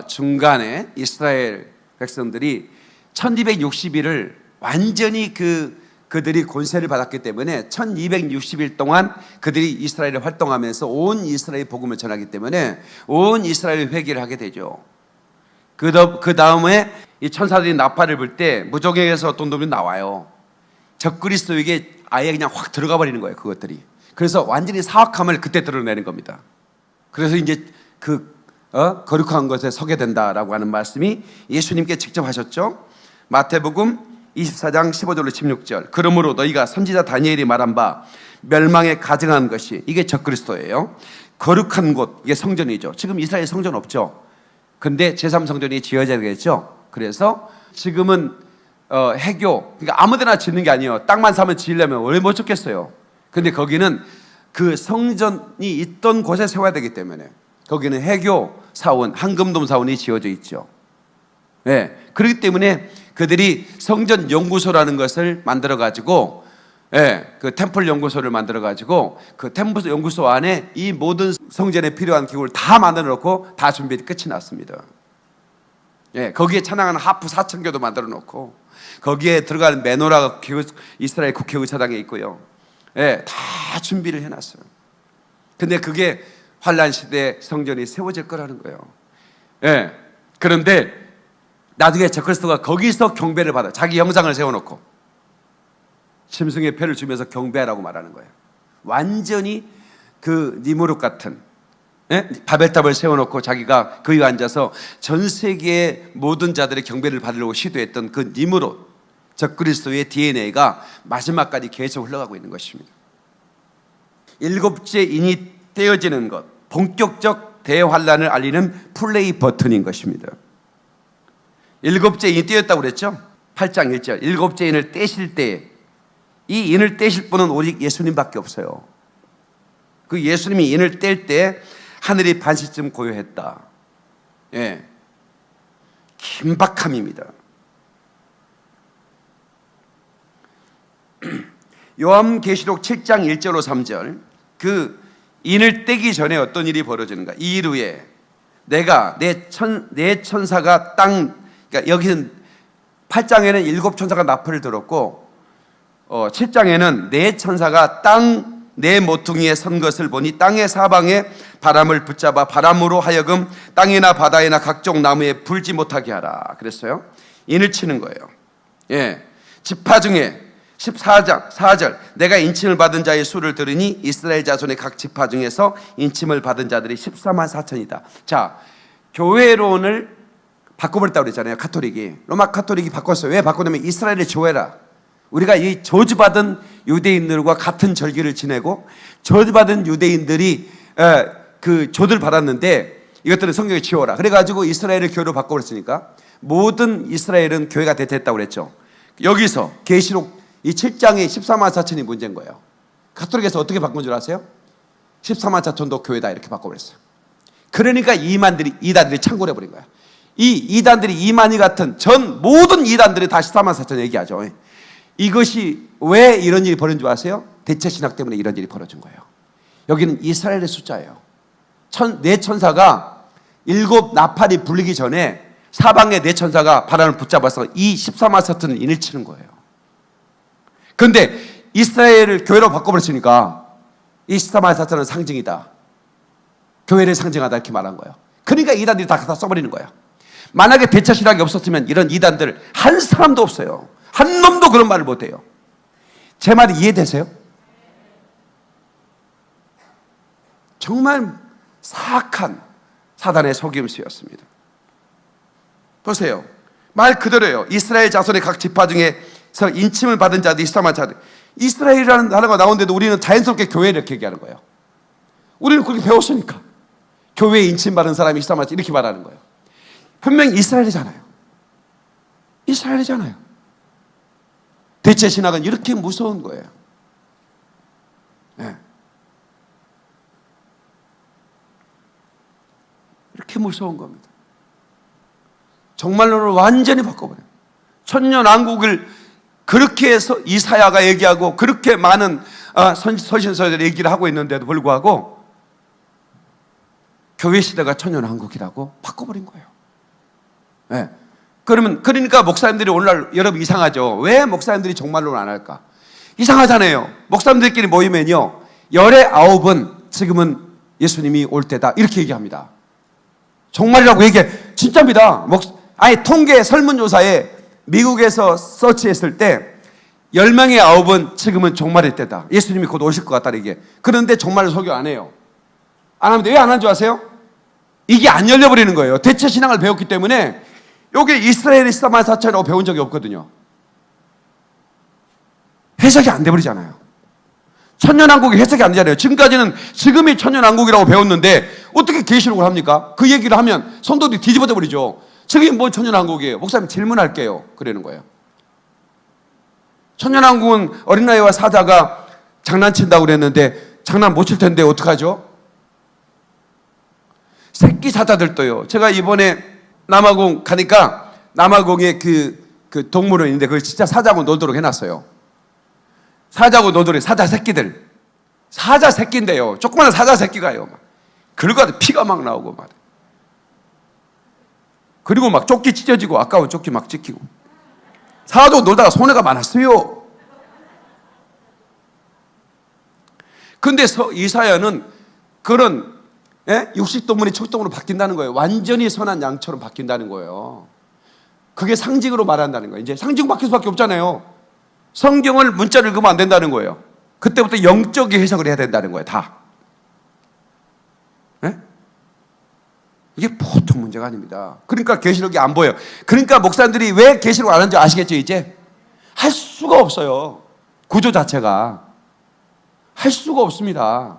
중간에 이스라엘 백성들이 1260일을 완전히 그들이 권세를 받았기 때문에 1260일 동안 그들이 이스라엘에 활동하면서 온 이스라엘 복음을 전하기 때문에 온 이스라엘 회개를 하게 되죠. 그 다음에 이 천사들이 나팔을 불 때 무적에게서 어떤 놈이 나와요. 적그리스도에게 아예 그냥 확 들어가 버리는 거예요, 그것들이. 그래서 완전히 사악함을 그때 드러내는 겁니다. 그래서 이제 거룩한 것에 서게 된다라고 하는 말씀이 예수님께 직접 하셨죠. 마태복음 24장 15절로 16절. 그러므로 너희가 선지자 다니엘이 말한 바 멸망에 가증한 것이, 이게 적그리스도예요. 거룩한 곳, 이게 성전이죠. 지금 이스라엘 성전 없죠. 근데 제3성전이 지어져야 되겠죠. 그래서 지금은 해교, 그러니까 아무데나 짓는 게 아니에요. 땅만 사면 지으려면 왜 못 짓겠어요. 근데 거기는 그 성전이 있던 곳에 세워야 되기 때문에 거기는 해교 사원, 한금돔 사원이 지어져 있죠. 네, 그렇기 때문에 그들이 성전 연구소라는 것을 만들어 가지고, 그 템플 연구소를 만들어 가지고 그 템플 연구소 안에 이 모든 성전에 필요한 기구를 다 만들어 놓고 다 준비 끝이 났습니다. 거기에 찬양하는 하프 4,000개도 만들어 놓고 거기에 들어가는 메노라가 이스라엘 국회의사당에 있고요. 다 준비를 해놨어요. 근데 그게 환란 시대 성전이 세워질 거라는 거예요. 그런데 나중에 적그리스도가 거기서 경배를 받아, 자기 형상을 세워놓고 짐승의 표를 주면서 경배하라고 말하는 거예요. 완전히 그 니무롯 같은, 바벨탑을 세워놓고 자기가 거기 앉아서 전 세계의 모든 자들의 경배를 받으려고 시도했던 그 니무롯, 적그리스도의 DNA가 마지막까지 계속 흘러가고 있는 것입니다. 일곱째 인이 떼어지는 것, 본격적 대환란을 알리는 플레이 버튼인 것입니다. 일곱째 인이 떼었다고 그랬죠? 8장 1절. 일곱째 인을 떼실 때, 이 인을 떼실 분은 오직 예수님밖에 없어요. 그 예수님이 인을 뗄 때 하늘이 반시쯤 고요했다. 긴박함입니다. 요한계시록 7장 1절로 3절. 그 인을 떼기 전에 어떤 일이 벌어지는가? 이 일 후에 내가 내 천사가 그러니까 여기는 8장에는 7천사가 나팔을 들었고 7장에는 내 천사가 땅 내 모퉁이에 선 것을 보니 땅의 사방에 바람을 붙잡아 바람으로 하여금 땅이나 바다에나 각종 나무에 불지 못하게 하라 그랬어요. 인을 치는 거예요. 지파 중에 14장 4절 내가 인침을 받은 자의 수를 들으니 이스라엘 자손의 각 지파 중에서 인침을 받은 자들이 14만 4천이다. 자, 교회론을 바꿔버렸다고 그랬잖아요. 카톨릭이, 로마 카톨릭이 바꿨어요. 왜 바꾸냐면 이스라엘을 조회라, 우리가 이 저주받은 유대인들과 같은 절기를 지내고 저주받은 유대인들이 그 조를 받았는데 이것들은 성경에 지워라. 그래가지고 이스라엘을 교회로 바꿔버렸으니까 모든 이스라엘은 교회가 됐다고 그랬죠. 여기서 계시록 이 7장의 14만 4천이 문제인 거예요. 가톨릭에서 어떻게 바꾼 줄 아세요? 14만 4천도 교회다 이렇게 바꿔버렸어요. 그러니까 이단들이 창궐해 버린 거야. 이 이단들이 이만희 같은 전 모든 이단들이 다 14만 4천 얘기하죠. 이것이 왜 이런 일이 벌어진 줄 아세요? 대체 신학 때문에 이런 일이 벌어진 거예요. 여기는 이스라엘의 숫자예요. 네 천사가 7 나팔이 불리기 전에 사방의 네 천사가 바람을 붙잡아서 이 14만 4천을 인을 치는 거예요. 그런데 이스라엘을 교회로 바꿔버렸으니까 이 14만 4천은 상징이다. 교회를 상징하다 이렇게 말한 거예요. 그러니까 이단들이 다 갖다 써버리는 거야. 만약에 대체 신학이 없었으면 이런 이단들 한 사람도 없어요. 한 놈도 그런 말을 못해요. 제 말이 이해되세요? 정말 사악한 사단의 속임수였습니다. 보세요. 말 그대로예요. 이스라엘 자손의 각 지파 중에서 인침을 받은 자들이 14만 자들. 이스라엘이라는 단어가 나오는데도 우리는 자연스럽게 교회를 이렇게 얘기하는 거예요. 우리는 그렇게 배웠으니까. 교회에 인침받은 사람이 14만 자 이렇게 말하는 거예요. 분명히 이스라엘이잖아요. 이스라엘이잖아요. 대체 신학은 이렇게 무서운 거예요. 네. 이렇게 무서운 겁니다. 정말로는 완전히 바꿔버려요. 천년왕국을 그렇게 해서 이사야가 얘기하고 그렇게 많은 서신서들이 얘기를 하고 있는데도 불구하고 교회 시대가 천년왕국이라고 바꿔버린 거예요. 네. 그러니까 목사님들이 오늘날 여러분 이상하죠. 왜 목사님들이 종말론을 안 할까? 이상하잖아요. 목사님들끼리 모이면요 19은 지금은 예수님이 올 때다 이렇게 얘기합니다. 종말이라고 얘기해. 진짜입니다. 아니 통계 설문조사에 미국에서 서치했을 때 10명의 9은 지금은 종말일 때다. 예수님이 곧 오실 것 같다 이게. 그런데 종말을 설교 안 해요. 안 하는데 왜 안 하는 줄 아세요? 이게 안 열려버리는 거예요. 대체 신앙을 배웠기 때문에 여기 이스라엘의 14만 4천이라고 배운 적이 없거든요. 해석이 안 돼버리잖아요. 천년왕국이 해석이 안 되잖아요. 지금이 천년왕국이라고 배웠는데 어떻게 계시록을 합니까? 그 얘기를 하면 성도들이 뒤집어져 버리죠. 지금이 뭐 천년왕국이에요? 목사님 질문할게요. 그러는 거예요. 천년왕국은 어린아이와 사자가 장난친다고 그랬는데 장난 못 칠 텐데 어떡하죠? 새끼 사자들도요. 제가 이번에 남아공 가니까 남아공에 그 동물원인데 그걸 진짜 사자하고 놀도록 해놨어요. 사자하고 놀도록 사자 새끼들. 사자 새끼인데요. 조그마한 사자 새끼가요. 그러고 피가 막 나오고 막. 그리고 막 조끼 찢어지고 아까운 조끼 막 찢기고. 사자도 놀다가 손해가 많았어요. 근데 이사야는 그런 육식동물이 촉동으로 바뀐다는 거예요. 완전히 선한 양처럼 바뀐다는 거예요. 그게 상징으로 말한다는 거예요. 이제 상징 바뀔 수밖에 없잖아요. 성경을 문자를 읽으면 안 된다는 거예요. 그때부터 영적인 해석을 해야 된다는 거예요. 다. 네? 이게 보통 문제가 아닙니다. 그러니까 계시록이 안 보여요. 그러니까 목사님들이 왜 계시록 안 하는지 아시겠죠? 이제 할 수가 없어요. 구조 자체가 할 수가 없습니다.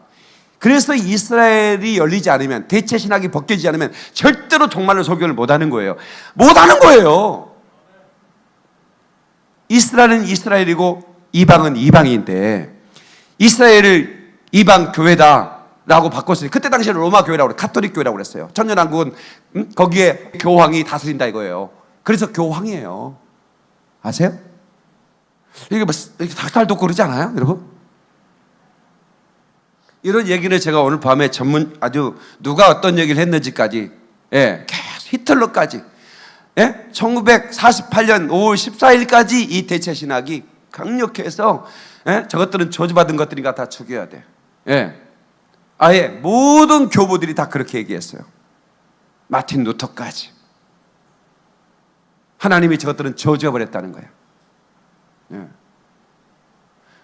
그래서 이스라엘이 열리지 않으면 대체 신학이 벗겨지지 않으면 절대로 종말론 설교를 못하는 거예요. 못하는 거예요. 이스라엘은 이스라엘이고 이방은 이방인데 이스라엘을 이방 교회다라고 바꿨어요. 그때 당시에는 로마 교회라고 그래요. 가톨릭 교회라고 그랬어요. 천년왕국은 거기에 교황이 다스린다 이거예요. 그래서 교황이에요. 아세요? 이게 뭐 이렇게 닭살 돋고 그러지 않아요, 여러분? 이런 얘기를 제가 오늘 밤에 아주 누가 어떤 얘기를 했는지까지, 계속 히틀러까지, 1948년 5월 14일까지 이 대체 신학이 강력해서, 저것들은 저주받은 것들이니까 다 죽여야 돼. 아예 모든 교부들이 다 그렇게 얘기했어요. 마틴 루터까지. 하나님이 저것들은 저주해버렸다는 거예요.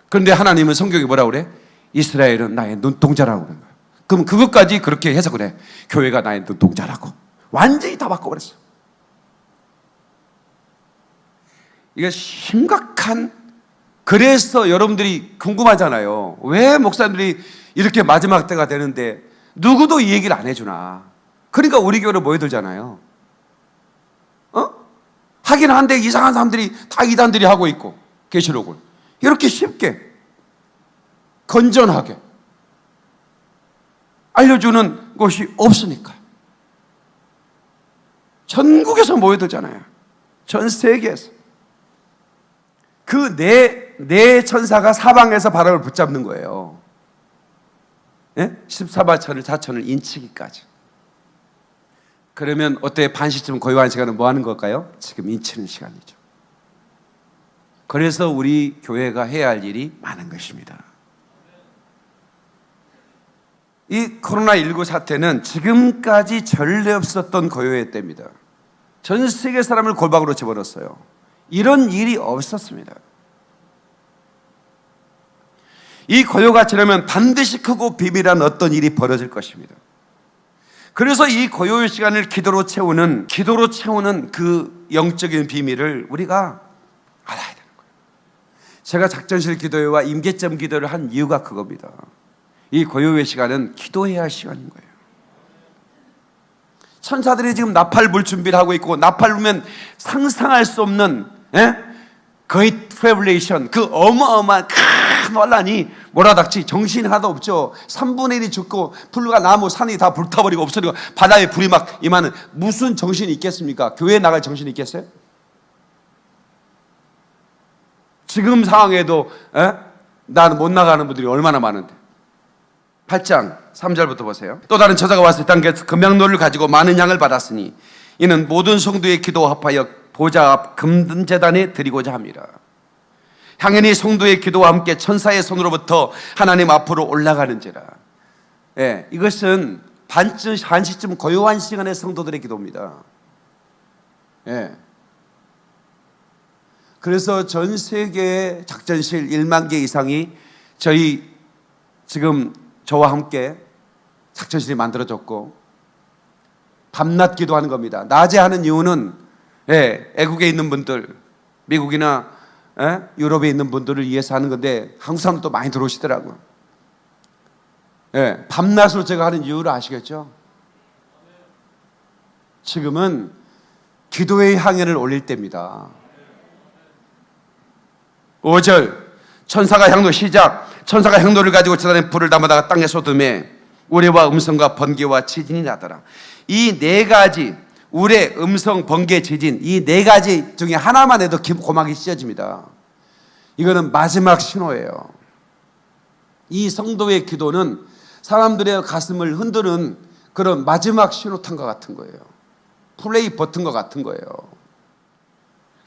그런데 하나님은 성경에 뭐라고 그래? 이스라엘은 나의 눈동자라고 그러는 거예요. 그럼 그것까지 그렇게 해석을 해. 교회가 나의 눈동자라고. 완전히 다 바꿔버렸어. 이게 심각한 그래서 여러분들이 궁금하잖아요. 왜 목사님들이 이렇게 마지막 때가 되는데 누구도 이 얘기를 안 해주나. 그러니까 우리 교회로 모여들잖아요. 하긴 한데 이상한 사람들이 다 이단들이 하고 있고, 계시록을 이렇게 쉽게 건전하게 알려주는 곳이 없으니까 전국에서 모여들잖아요. 전 세계에서. 그 네 천사가 사방에서 바람을 붙잡는 거예요. 예? 14바천을 4천을 인치기까지. 그러면 어때? 반시쯤 고요한 시간은 뭐 하는 걸까요? 지금 인치는 시간이죠. 그래서 우리 교회가 해야 할 일이 많은 것입니다. 이 코로나19 사태는 지금까지 전례 없었던 고요의 때입니다. 전 세계 사람을 골방으로 집어넣었어요. 이런 일이 없었습니다. 이 고요가 지나면 반드시 크고 비밀한 어떤 일이 벌어질 것입니다. 그래서 이 고요의 시간을 기도로 채우는 그 영적인 비밀을 우리가 알아야 되는 거예요. 제가 작전실 기도회와 임계점 기도를 한 이유가 그겁니다. 이 고요의 시간은 기도해야 할 시간인 거예요. 천사들이 지금 나팔 불 준비를 하고 있고, 나팔 불면 상상할 수 없는 거의 트래블레이션, 그 어마어마한 큰 환란이 몰아닥치 정신이 하나도 없죠. 3분의 1이 죽고 풀과 나무 산이 다 불타버리고 없어지고 바다에 불이 막 임하는, 무슨 정신이 있겠습니까? 교회에 나갈 정신이 있겠어요? 지금 상황에도 나는 못 나가는 분들이 얼마나 많은데. 8장 3절부터 보세요. 또 다른 저자가 와서 땅에서 금양노를 가지고 많은 양을 받았으니 이는 모든 성도의 기도와 합하여 보좌 앞 금전제단에 드리고자 합니다. 향연이 성도의 기도와 함께 천사의 손으로부터 하나님 앞으로 올라가는지라. 이것은 반시쯤 고요한 시간의 성도들의 기도입니다. 그래서 전 세계의 작전실 1만 개 이상이 지금 저와 함께 작전실이 만들어졌고 밤낮 기도하는 겁니다. 낮에 하는 이유는 애국에 있는 분들, 미국이나 유럽에 있는 분들을 위해서 하는 건데 한국 사람들도 많이 들어오시더라고요. 밤낮으로 제가 하는 이유를 아시겠죠? 지금은 기도의 향연을 올릴 때입니다. 5절 천사가 향로 시작. 천사가 향로를 가지고 제단에 불을 담아다가 땅에 쏟음에 우레와 음성과 번개와 지진이 나더라. 이 네 가지, 우레, 음성, 번개, 지진, 이 네 가지 중에 하나만 해도 고막이 찢어집니다. 이거는 마지막 신호예요. 이 성도의 기도는 사람들의 가슴을 흔드는 그런 마지막 신호탄과 같은 거예요. 플레이 버튼과 같은 거예요.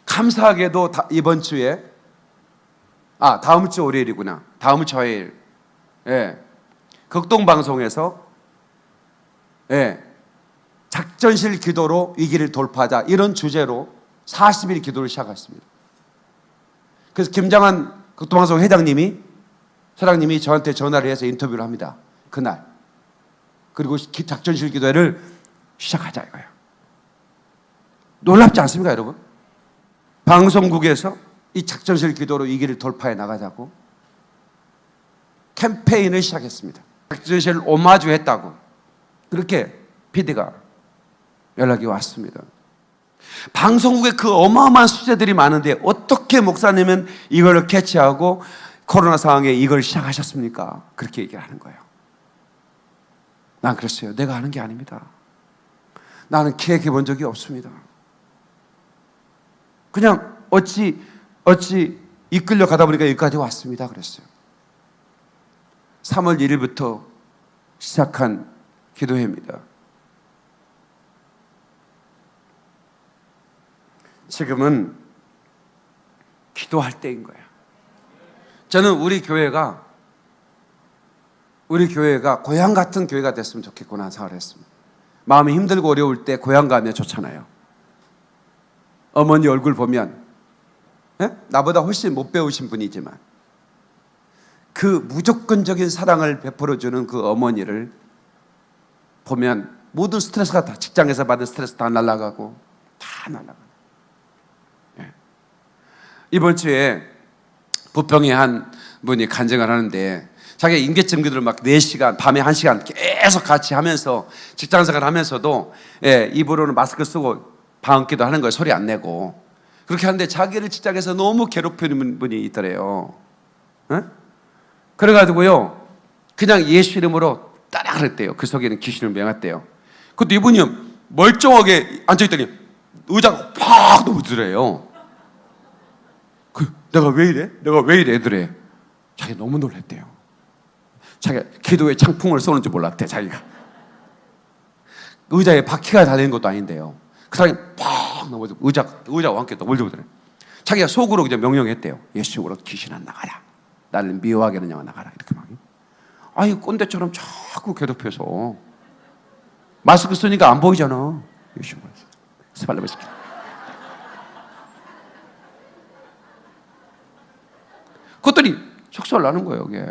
감사하게도 이번 주에 다음 주 월요일이구나. 다음 주 화요일. 극동방송에서 작전실 기도로 위기를 돌파하자, 이런 주제로 40일 기도를 시작했습니다. 그래서 김장한 극동방송 사장님이 저한테 전화를 해서 인터뷰를 합니다. 그날. 그리고 작전실 기도회를 시작하자 이거예요. 놀랍지 않습니까, 여러분? 방송국에서 이 작전실 기도로 위기를 돌파해 나가자고 캠페인을 시작했습니다. 작전실 오마주 했다고 그렇게 PD가 연락이 왔습니다. 방송국에 그 어마어마한 수제들이 많은데 어떻게 목사님은 이걸 캐치하고 코로나 상황에 이걸 시작하셨습니까? 그렇게 얘기를 하는 거예요. 난 그랬어요. 내가 하는 게 아닙니다. 나는 기획해 본 적이 없습니다. 그냥 어찌 이끌려 가다 보니까 여기까지 왔습니다. 그랬어요. 3월 1일부터 시작한 기도회입니다. 지금은 기도할 때인 거예요. 저는 우리 교회가 고향 같은 교회가 됐으면 좋겠구나 생각을 했습니다. 마음이 힘들고 어려울 때 고향 가면 좋잖아요. 어머니 얼굴 보면 나보다 훨씬 못 배우신 분이지만 그 무조건적인 사랑을 베풀어주는 그 어머니를 보면 모든 스트레스가 다, 직장에서 받은 스트레스 다 날아가고 이번 주에 부평의 한 분이 간증을 하는데 자기가 임계점 기도를 막 4시간, 밤에 1시간 계속 같이 하면서 직장생활 하면서도 입으로는 마스크 쓰고 방언기도 하는 거예요. 소리 안 내고. 그렇게 하는데 자기를 직장에서 너무 괴롭히는 분이 있더래요. 그래가지고요 그냥 예수 이름으로 따라 그랬대요. 그 속에는 귀신을 명했대요. 그것도 이분이 멀쩡하게 앉아있더니 의자가 팍 넘어지더래요. 내가 왜 이래? 내가 왜 이래? 애들에 자기 너무 놀랐대요. 자기가 기도에 창풍을 쏘는 줄 몰랐대. 자기가 의자에 바퀴가 달리는 것도 아닌데요. 그 사람이 팍 넘어져 의자와 함께 넘어지더래요. 자기가 속으로 그냥 명령했대요. 예수로 귀신아 나가라. 나를 미워하게 하는 영아 나가라. 이렇게 막. 아이 꼰대처럼 자꾸 괴롭혀서 마스크 쓰니까 안 보이잖아. 예수로 스발레베스키. 그것들이 척소를 나는 거예요. 이게.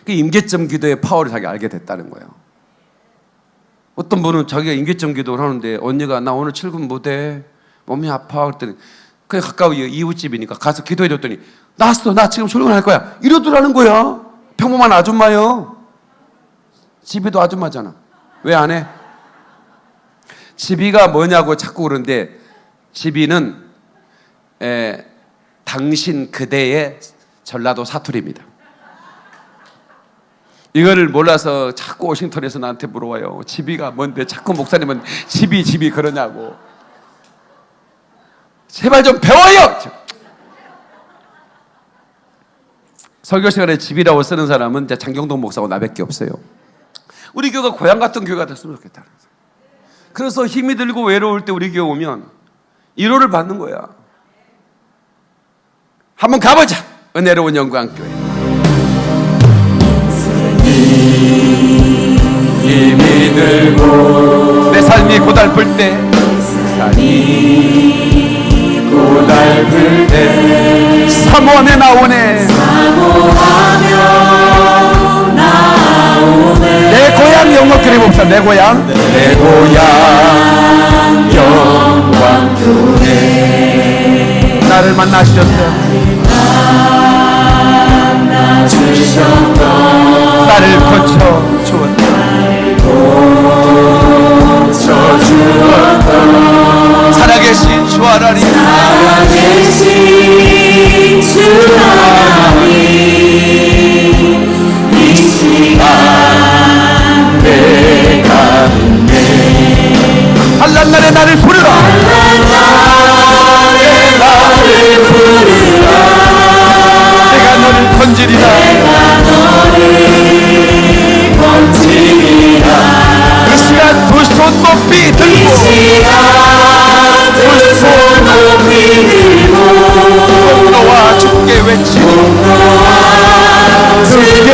그 임계점 기도의 파워를 자기가 알게 됐다는 거예요. 어떤 분은 자기가 임계점 기도를 하는데 언니가 나 오늘 출근 못해 몸이 아파 그랬더니 그냥 가까운 이웃집이니까 가서 기도해줬더니 나왔어 나 지금 출근할 거야 이러더라는 거야. 평범한 아줌마요. 집이도 아줌마잖아. 왜 안 해? 집이가 뭐냐고 자꾸 그러는데 집이는 당신 그대의 전라도 사투리입니다. 이거를 몰라서 자꾸 워싱턴에서 나한테 물어와요. 집이가 뭔데 자꾸 목사님은 집이 그러냐고. 제발 좀 배워요. 설교 시간에 집이라고 쓰는 사람은 이제 장경동 목사하고 나밖에 없어요. 우리 교회가 고향 같은 교회가 됐으면 좋겠다. 그래서 힘이 들고 외로울 때 우리 교회 오면 위로를 받는 거야. 한번 가보자. 은혜로운 영광교회. 힘이 들고 내 삶이 고달플 때 사모하며 나오네. 내 고향 영광교회 봅시다. 내 고향 영광교회 나를 만나주셨다. 나를 고쳐 주었다. 살아계신 주 하나님, 살아계신 주 하나님, 이 시간 내가 한란 날에 나를 부르라. 한란 날에 나를 부르라. 내가 너를 건지리라. 내가 너를 건지리라. 이 시간 두 손 높이 들고, 이 시간 두 손 높이 들고 공로와 주께 외치고, 공로와 주께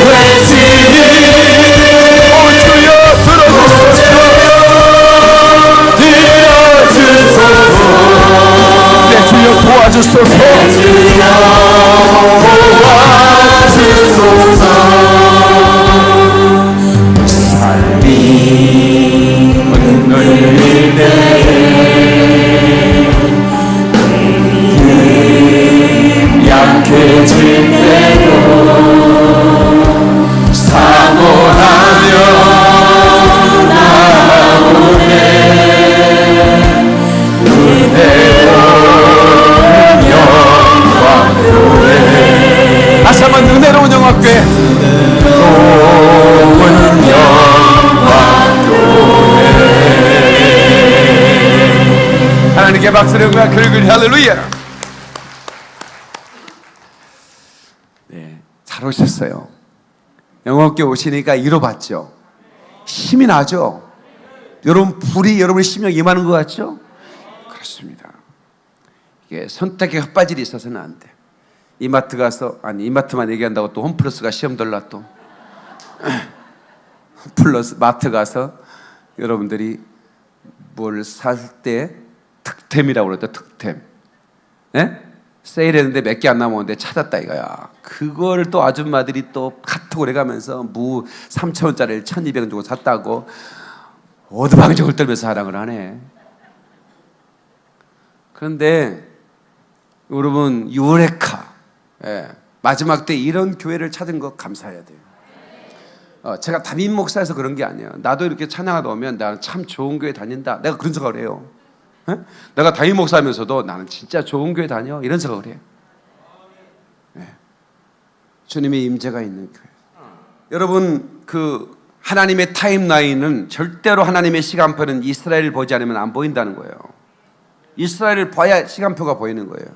외치니 오 주여 들어주소서. 내 주여 도와주소서. 내 주여 도와주소서. 삶이 흔들릴 때에 약해질 때도 사모하며 나오네. 은혜로운 영광교회. 다시 한번 은혜로운 영광교회. 은혜로운 영광교회. 하나님께 박수를 영광 그리고 할렐루야. 잘 오셨어요. 영광교회 오시니까 위로받죠. 힘이 나죠. 여러분 불이 여러분의 심령에 임하는 것 같죠? 그렇습니다. 이게 선택의 헛바질이 있어서는 안 돼. 이마트 가서, 아니 이마트만 얘기한다고 또 홈플러스가 시험 들라 또 홈플러스 마트 가서 여러분들이 뭘 살 때 득템이라고 그러죠. 득템. 예? 세일했는데 몇 개 안 남았는데 찾았다 이거야. 그걸 또 아줌마들이 또 카톡을 해가면서 무 3,000원짜리를 1,200원 주고 샀다고 어드방정을 떨면서 자랑을 하네. 그런데 여러분 유레카, 마지막 때 이런 교회를 찾은 거 감사해야 돼요. 제가 담임 목사여서 그런 게 아니에요. 나도 이렇게 찬양하다 오면 나는 참 좋은 교회 다닌다, 내가 그런 생각을 해요. 내가 담임 목사하면서도 나는 진짜 좋은 교회 다녀, 이런 생각을 해요. 주님의 임재가 있는 교회. 여러분, 그 하나님의 타임라인은 절대로, 하나님의 시간표는 이스라엘을 보지 않으면 안 보인다는 거예요. 이스라엘을 봐야 시간표가 보이는 거예요.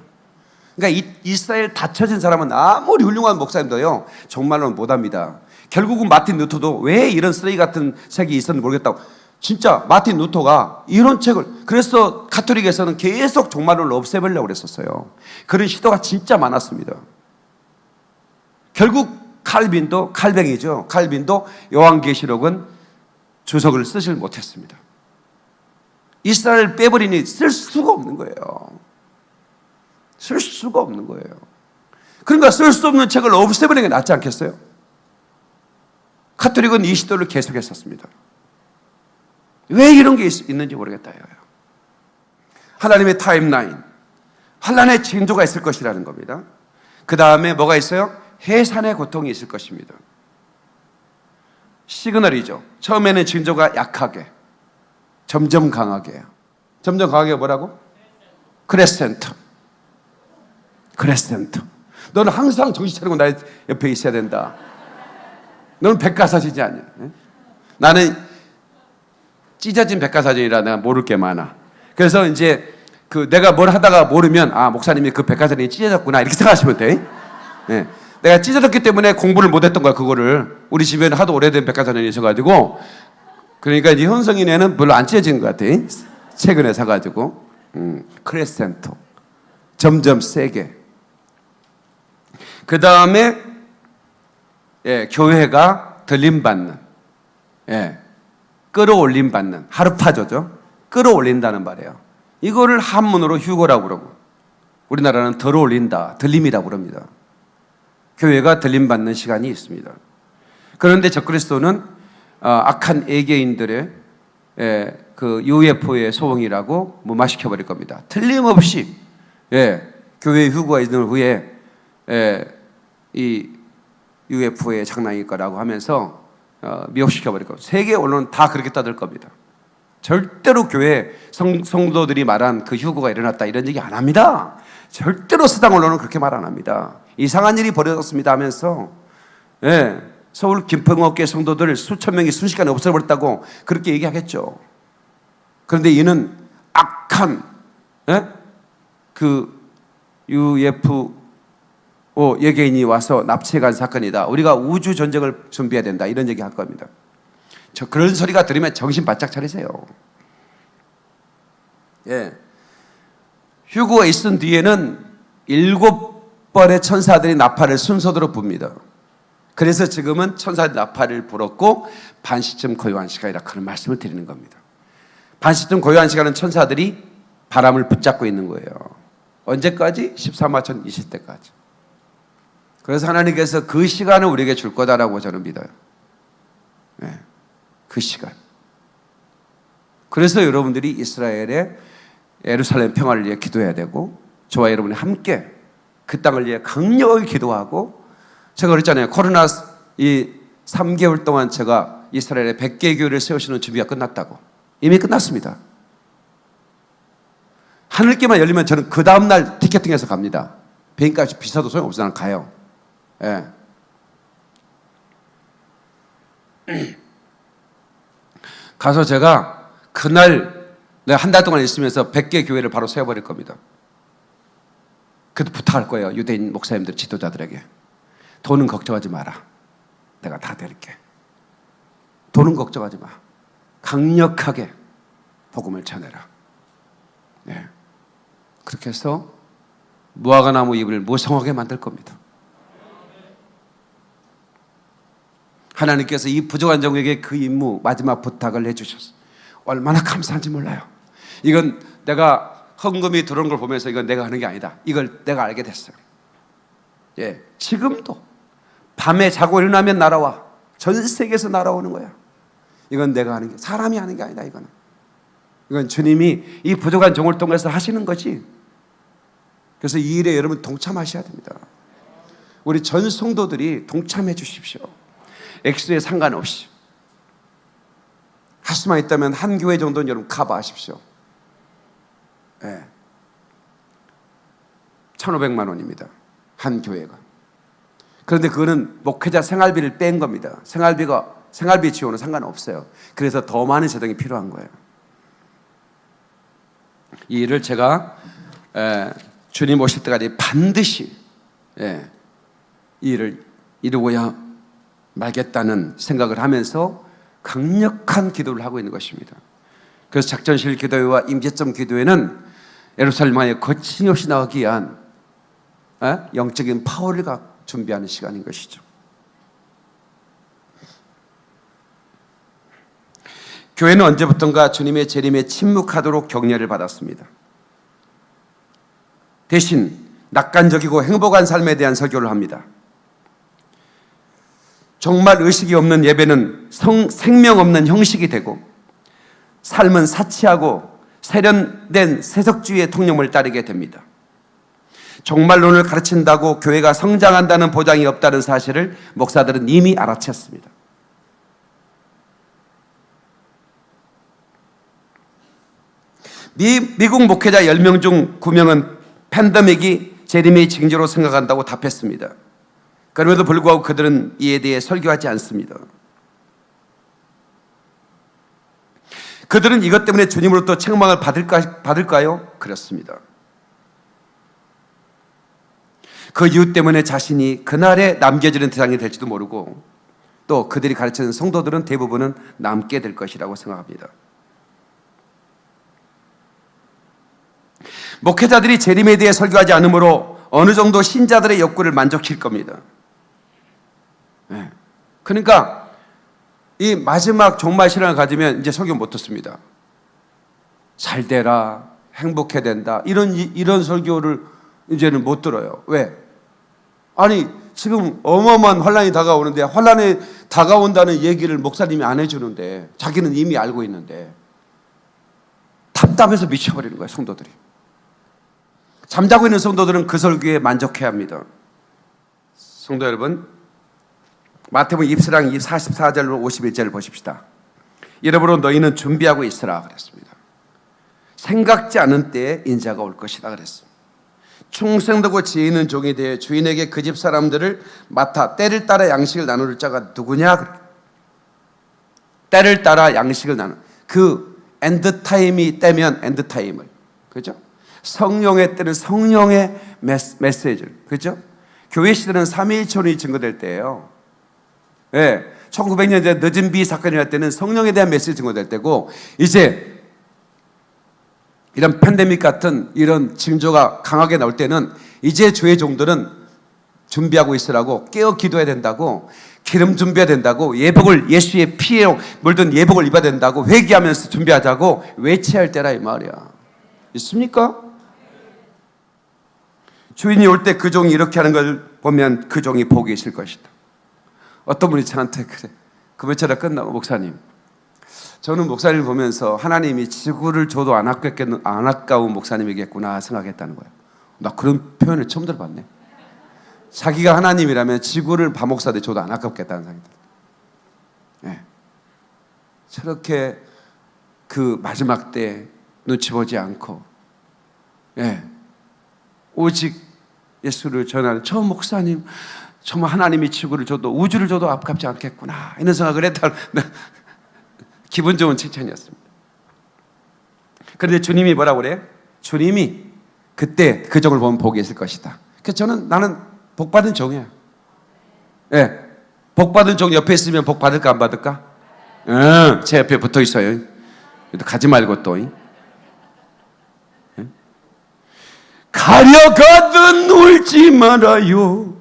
그러니까 이스라엘 다 쳐진 사람은 아무리 훌륭한 목사님도요 정말로 못합니다. 결국은 마틴 루터도 왜 이런 쓰레기 같은 책이 있었는지 모르겠다고, 진짜 마틴 루터가 이런 책을, 그래서 가톨릭에서는 계속 종말론을 없애버리려고 그랬었어요. 그런 시도가 진짜 많았습니다. 결국 칼빈도, 칼뱅이죠, 칼빈도 요한계시록은 주석을 쓰질 못했습니다. 이스라엘을 빼버리니 쓸 수가 없는 거예요. 쓸 수가 없는 거예요. 그러니까 쓸 수 없는 책을 없애버리는 게 낫지 않겠어요? 가톨릭은 이 시도를 계속했었습니다. 왜 이런 게 있는지 모르겠다 이거예요. 하나님의 타임라인, 환난의 징조가 있을 것이라는 겁니다. 그 다음에 뭐가 있어요? 해산의 고통이 있을 것입니다. 시그널이죠. 처음에는 징조가 약하게, 점점 강하게. 점점 강하게 뭐라고? 크레센트. 크레센트. 너는 항상 정신 차리고 나의 옆에 있어야 된다. 너는 백과사전이 아니야. 나는 찢어진 백과사전이라 내가 모를 게 많아. 그래서 이제 내가 뭘 하다가 모르면, 아, 목사님이 그 백과사전이 찢어졌구나, 이렇게 생각하시면 돼. 네. 내가 찢어졌기 때문에 공부를 못했던 거야, 그거를. 우리 집에는 하도 오래된 백과사전이 있어가지고. 그러니까 이제 현성이네는 별로 안 찢어진 것 같아. 최근에 사가지고. 크레센토. 점점 세게. 그 다음에 교회가 들림받는, 끌어올림받는, 하르파조죠. 끌어올린다는 말이에요. 이거를 한문으로 휴거라고 그러고, 우리나라는 들어올린다, 들림이라고 그럽니다. 교회가 들림받는 시간이 있습니다. 그런데 적그리스도는 악한 외계인들의 그 UFO의 소원이라고 무마시켜버릴 겁니다. 틀림없이 교회 휴거가 있는 후에 이 UFO의 장난일 거라고 하면서 미혹시켜버릴 겁니다. 세계 언론은 다 그렇게 떠들 겁니다. 절대로 교회 성도들이 말한 그 휴거가 일어났다 이런 얘기 안 합니다. 절대로 서당 언론은 그렇게 말 안 합니다. 이상한 일이 벌어졌습니다 하면서 서울 김평업계 성도들 수천 명이 순식간에 없어버렸다고 그렇게 얘기하겠죠. 그런데 이는 악한 그 UFO 외계인이 와서 납치해간 사건이다. 우리가 우주 전쟁을 준비해야 된다. 이런 얘기 할 겁니다. 그런 소리가 들으면 정신 바짝 차리세요. 휴거가 있은 뒤에는 7번의 천사들이 나팔을 순서대로 붑니다. 그래서 지금은 천사들이 나팔을 불었고 반시쯤 고요한 시간이라 그런 말씀을 드리는 겁니다. 반시쯤 고요한 시간은 천사들이 바람을 붙잡고 있는 거예요. 언제까지? 13마천 20대까지. 그래서 하나님께서 그 시간을 우리에게 줄 거다라고 저는 믿어요. 그 시간. 그래서 여러분들이 이스라엘의 예루살렘 평화를 위해 기도해야 되고, 저와 여러분이 함께 그 땅을 위해 강력하게 기도하고, 제가 그랬잖아요. 코로나 이 3개월 동안 제가 이스라엘에 100개 교회를 세우시는 준비가 끝났다고. 이미 끝났습니다. 하늘길만 열리면 저는 그 다음날 티켓팅해서 갑니다. 비행값이 비싸도 소용없어. 나는 가요. 가서 제가 그날 내가 한 달 동안 있으면서 100개 교회를 바로 세워버릴 겁니다. 그래도 부탁할 거예요. 유대인 목사님들, 지도자들에게. 돈은 걱정하지 마라. 내가 다 드릴게. 돈은 걱정하지 마. 강력하게 복음을 전해라. 그렇게 해서 무화과나무 잎을 무성하게 만들 겁니다. 하나님께서 이 부족한 종에게 그 임무, 마지막 부탁을 해주셨어요. 얼마나 감사한지 몰라요. 이건 내가 헌금이 들어온 걸 보면서 이건 내가 하는 게 아니다. 이걸 내가 알게 됐어요. 지금도 밤에 자고 일어나면 날아와. 전 세계에서 날아오는 거야. 이건 내가 하는 게, 사람이 하는 게 아니다. 이건 주님이 이 부족한 종을 통해서 하시는 거지. 그래서 이 일에 여러분 동참하셔야 됩니다. 우리 전 성도들이 동참해 주십시오. 액수에 상관없이. 할 수만 있다면 한 교회 정도는 여러분 커버하십시오. 네. 1,500만 원입니다. 한 교회가. 그런데 그거는 목회자 생활비를 뺀 겁니다. 생활비 지원은 상관없어요. 그래서 더 많은 재정이 필요한 거예요. 이 일을 제가 주님 오실 때까지 반드시 이 일을 이루고야 말겠다는 생각을 하면서 강력한 기도를 하고 있는 것입니다. 그래서 작전실 기도회와 임재점 기도회는 예루살렘에 거침없이 나가기 위한 영적인 파워를 준비하는 시간인 것이죠. 교회는 언제부턴가 주님의 재림에 침묵하도록 격려를 받았습니다. 대신 낙관적이고 행복한 삶에 대한 설교를 합니다. 정말 의식이 없는 예배는 생명 없는 형식이 되고 삶은 사치하고 세련된 세속주의의 통념을 따르게 됩니다. 종말론을 가르친다고 교회가 성장한다는 보장이 없다는 사실을 목사들은 이미 알아챘습니다. 미국 목회자 10명 중 9명은 팬데믹이 재림의 징조로 생각한다고 답했습니다. 그럼에도 불구하고 그들은 이에 대해 설교하지 않습니다. 그들은 이것 때문에 주님으로부터 책망을 받을까요? 그렇습니다. 그 이유 때문에 자신이 그날에 남겨지는 대상이 될지도 모르고 또 그들이 가르치는 성도들은 대부분은 남게 될 것이라고 생각합니다. 목회자들이 재림에 대해 설교하지 않으므로 어느 정도 신자들의 욕구를 만족시킬 겁니다. 그러니까 이 마지막 종말 신앙을 가지면 이제 설교 못 듣습니다. 잘 되라, 행복해야 된다, 이런 설교를 이제는 못 들어요. 왜? 아니 지금 어마어마한 환란이 다가오는데 환란이 다가온다는 얘기를 목사님이 안 해주는데 자기는 이미 알고 있는데 답답해서 미쳐버리는 거예요. 성도들이. 잠자고 있는 성도들은 그 설교에 만족해야 합니다. 성도 여러분, 마태복음 24장 44절로 51절을 보십시다. 이러므로 너희는 준비하고 있으라 그랬습니다. 생각지 않은 때에 인자가 올 것이다 그랬습니다. 충성되고 지혜 있는 종이 되어 주인에게 그 집 사람들을 맡아 때를 따라 양식을 나눌 자가 누구냐? 때를 따라 양식을 나누. 그 엔드타임이 때면 엔드타임을, 그죠? 성령의 때는 성령의 메시지를, 그죠? 교회 시대는 삼위일체론이 증거될 때예요. 1900년 전 늦은 비 사건이 날 때는 성령에 대한 메시지 증거될 때고, 이제 이런 팬데믹 같은 이런 징조가 강하게 나올 때는 이제 주의 종들은 준비하고 있으라고, 깨어 기도해야 된다고, 기름 준비해야 된다고, 예수의 피에 물든 예복을 입어야 된다고, 회개하면서 준비하자고 외쳐야 할 때라 이 말이야. 있습니까? 주인이 올 때 그 종이 이렇게 하는 걸 보면 그 종이 복이 있을 것이다. 어떤 분이 저한테 그래, 그 며칠 끝나고 목사님, 저는 목사님을 보면서 하나님이 지구를 줘도 안 아까운 목사님이겠구나 생각했다는 거예요. 나 그런 표현을 처음 들어봤네. 자기가 하나님이라면 지구를 바목사대 줘도 안 아깝겠다는 생각이 들어요. 저렇게 그 마지막 때 눈치 보지 않고 오직 예수를 전하는 저 목사님, 정말 하나님이 지구를 줘도 우주를 줘도 아깝지 않겠구나 이런 생각을 했다는 기분 좋은 칭찬이었습니다. 그런데 주님이 뭐라고 그래요? 주님이 그때 그 종을 보면 복이 있을 것이다. 그래서 나는 복받은 종이야. 복받은 종 옆에 있으면 복 받을까 안 받을까? 제 옆에 붙어 있어요. 가지 말고 또. 가려가든 울지 말아요,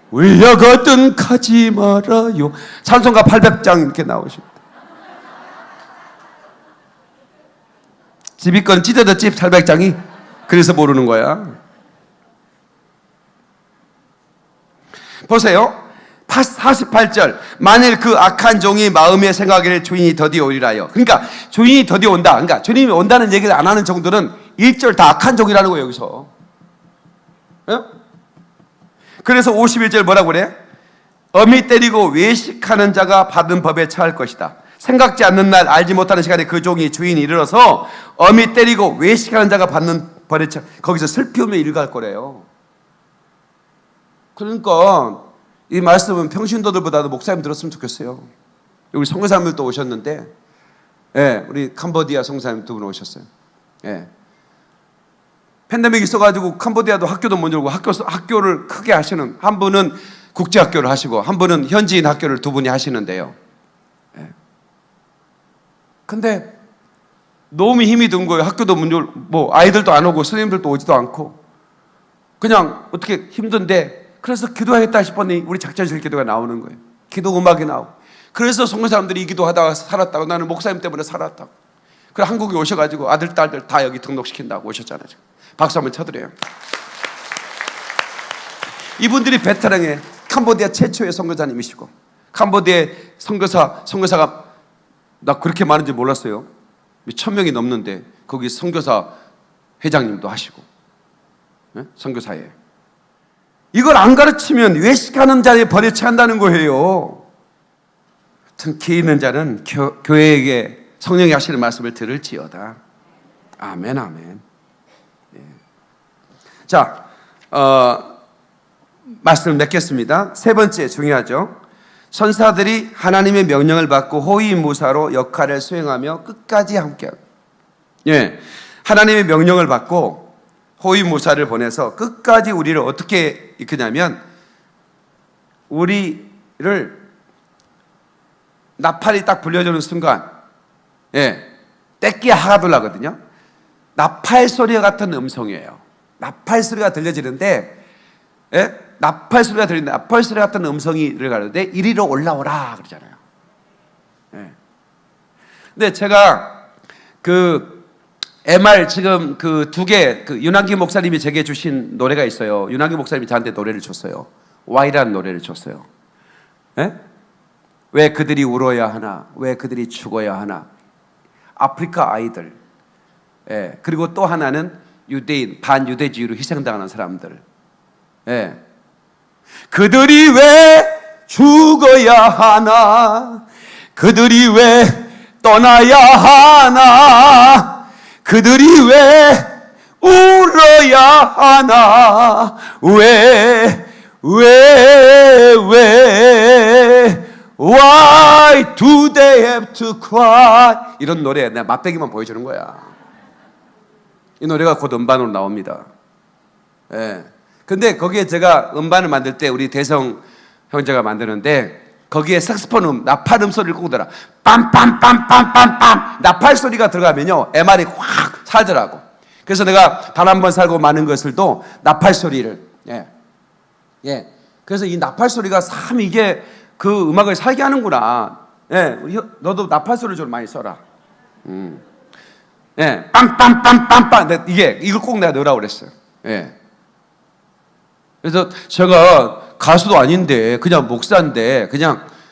울려가든 가지 말아요. 찬송가 800장 이렇게 나오십니다. 집이건 찢어졌지 800장이. 그래서 모르는 거야. 보세요. 48절. 만일 그 악한 종이 마음에 생각하기를 주인이 더디어 오리라요. 그러니까 주인이 더디어 온다. 그러니까 주님이 온다는 얘기를 안 하는 종들은 1절 다 악한 종이라는 거예요. 여기서 어? 그래서 51절 뭐라고 그래? 어미 때리고 외식하는 자가 받은 법에 처할 것이다. 생각지 않는 날 알지 못하는 시간에 그 종이 주인이 이르러서 어미 때리고 외식하는 자가 받는 벌에 처, 거기서 슬피 울며 일갈 거래요. 그러니까 이 말씀은 평신도들보다도 목사님 들었으면 좋겠어요. 우리 선교사님들도 오셨는데, 예, 우리 캄보디아 선교사님 두 분 오셨어요. 예. 팬데믹 있어가지고 캄보디아도 학교도 못 열고 학교를 크게 하시는, 한 분은 국제학교를 하시고 한 분은 현지인 학교를 두 분이 하시는데요. 예. 근데 너무 힘이 든 거예요. 학교도 못 열고, 뭐 아이들도 안 오고 선생님들도 오지도 않고 그냥 어떻게 힘든데, 그래서 기도하겠다 싶었더니 우리 작전실 기도가 나오는 거예요. 기도 음악이 나오고. 그래서 선교 사람들이 이 기도하다가 살았다고, 나는 목사님 때문에 살았다고. 그래 한국에 오셔가지고 아들 딸들 다 여기 등록시킨다고 오셨잖아요. 박수 한번 쳐드려요. 이분들이 베테랑의 캄보디아 최초의 선교사님이시고, 캄보디아 선교사가 나 그렇게 많은지 몰랐어요. 1000명이 넘는데 거기 선교사 회장님도 하시고, 네? 선교사에 이걸 안 가르치면 외식하는 자의 벌에 처한다는 거예요. 특히 있는 자는 교회에게 성령이 하시는 말씀을 들을지어다. 아멘, 아멘. 네. 자, 말씀을 맺겠습니다. 세 번째 중요하죠. 선사들이 하나님의 명령을 받고 호위무사로 역할을 수행하며 끝까지 함께하고. 예, 하나님의 명령을 받고 호위무사를 보내서 끝까지 우리를 어떻게 이끄냐면, 우리를 나팔이 딱 불려주는 순간, 예, 떼끼 하가둘라거든요. 나팔 소리 같은 음성이에요. 나팔 소리가 들려지는데, 예? 나팔 소리가 들리는데, 나팔 소리 같은 음성이를 가는데 이리로 올라오라 그러잖아요. 예. 근데 제가 MR 지금 그 두 개, 윤한기 목사님이 제게 주신 노래가 있어요. 윤한기 목사님이 저한테 노래를 줬어요. Y라는 노래를 줬어요. 예? 왜 그들이 울어야 하나? 왜 그들이 죽어야 하나? 아프리카 아이들. 예. 그리고 또 하나는 유대인, 반유대주의로 희생당하는 사람들. 예. 그들이 왜 죽어야 하나? 그들이 왜 떠나야 하나? 그들이 왜 울어야 하나? Why do they have to cry? 이런 노래 내가 맛배기만 보여주는 거야. 이 노래가 곧 음반으로 나옵니다. 예. 근데 거기에 제가 음반을 만들 때 우리 대성 형제가 만드는데, 거기에 색스폰 나팔 소리를 꼭 들어. 빰빰빰빰빰빰. 나팔 소리가 들어가면요 MR이 확 살더라고. 그래서 내가 단 한 번 살고 많은 것을도 나팔 소리를, 예. 예. 그래서 이 나팔 소리가 참 이게 그 음악을 살게 하는구나. 예. 너도 나팔 소리 좀 많이 써라. 예. 빰빰빰빰빰. 이걸 꼭 내가 넣으라고 그랬어요. 예. 그래서 제가 가수도 아닌데, 그냥 목사인데,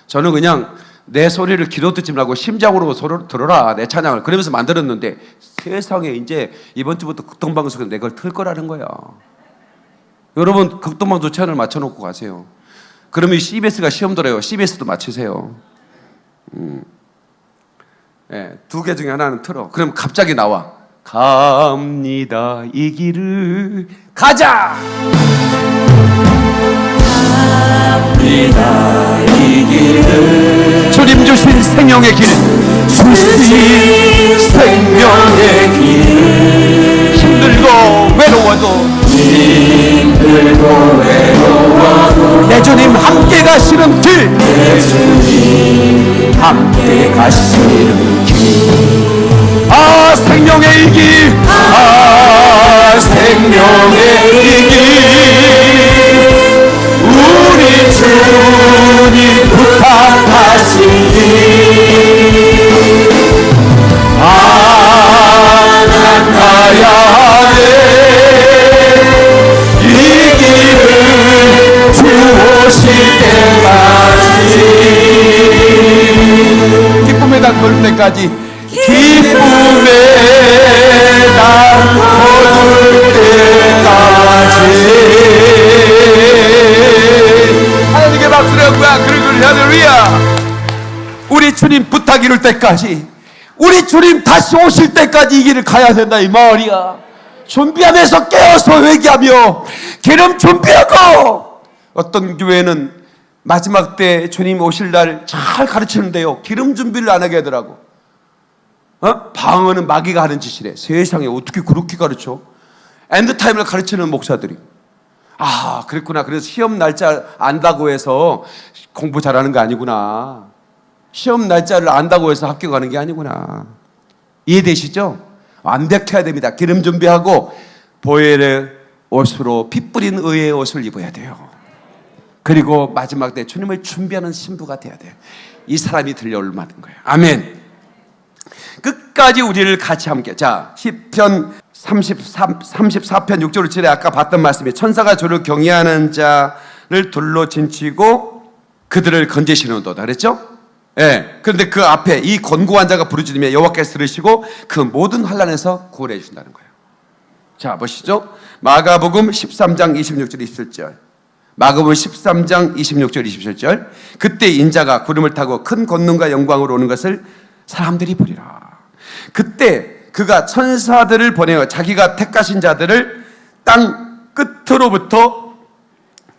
저는 그냥 내 소리를 귀로 듣지 말고 심장으로 들어라, 내 찬양을. 그러면서 만들었는데, 세상에 이제 이번 주부터 극동방송에서 내 걸 틀 거라는 거야. 여러분, 극동방송 채널 맞춰놓고 가세요. 그러면 CBS가 시험 들어요. CBS도 맞추세요. 네, 두 개 중에 하나는 틀어. 그럼 갑자기 나와. 갑니다 이 길을 가자. 갑니다 이 길을, 주님 주신 생명의 길, 주신 생명의 길. 힘들고 외로워도 내 주님 함께 가시는 길, 내 주님 함께 가시는 길. 아, 생명의 이 길, 아, 생명의 이 길, 우리 주님 부탁하신 길. 아, 난 가야 돼. 이 길을 주 오실 때까지, 기쁨에 닿을 때까지, 기쁨에 닿을 때까지. 우리 주님 부탁 이룰 때까지, 우리 주님 다시 오실 때까지 이 길을 가야 된다 이 말이야. 준비하면서 깨어서 회개하며 기름 준비하고. 어떤 교회는 마지막 때 주님 오실 날 잘 가르치는데요, 기름 준비를 안 하게 하더라고. 방언은 마귀가 하는 짓이래. 세상에 어떻게 그렇게 가르쳐? 엔드타임을 가르치는 목사들이. 아, 그랬구나. 그래서 시험 날짜 안다고 해서 공부 잘하는 거 아니구나. 시험 날짜를 안다고 해서 합격하는 게 아니구나. 이해되시죠? 완벽해야 됩니다. 기름 준비하고 보혈의 옷으로 피 뿌린 의의 옷을 입어야 돼요. 그리고 마지막 때 주님을 준비하는 신부가 돼야 돼요. 이 사람이 들려올 만한 거예요. 아멘. 끝까지 우리를 같이 함께. 자, 시편 34편 6절 7절에 아까 봤던 말씀이, 천사가 주를 경외하는 자를 둘로 진치고 그들을 건지시는도다 그랬죠? 예. 그런데 그 앞에 이 권고한 자가 부르짖으며 여호와께서 들으시고 그 모든 환난에서 구원해 주신다는 거예요. 자, 보시죠. 마가복음 13장 26절 27절. 마가복음 13장 26절 27절. 그때 인자가 구름을 타고 큰 권능과 영광으로 오는 것을 사람들이 보리라. 그때 그가 천사들을 보내어 자기가 택하신 자들을 땅 끝으로부터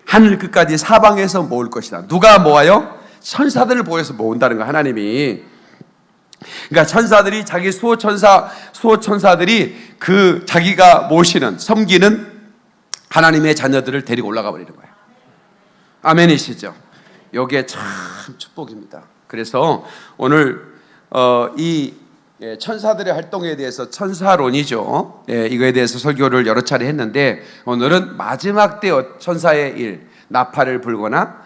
하늘 끝까지 사방에서 모을 것이다. 누가 모아요? 천사들을 보여서 모은다는 거, 하나님이. 그러니까 천사들이, 자기 수호천사들이 그 자기가 모시는, 섬기는 하나님의 자녀들을 데리고 올라가 버리는 거예요. 아멘이시죠? 이게 참 축복입니다. 그래서 오늘 이 천사들의 활동에 대해서, 천사론이죠. 이거에 대해서 설교를 여러 차례 했는데, 오늘은 마지막 때 천사의 일, 나팔을 불거나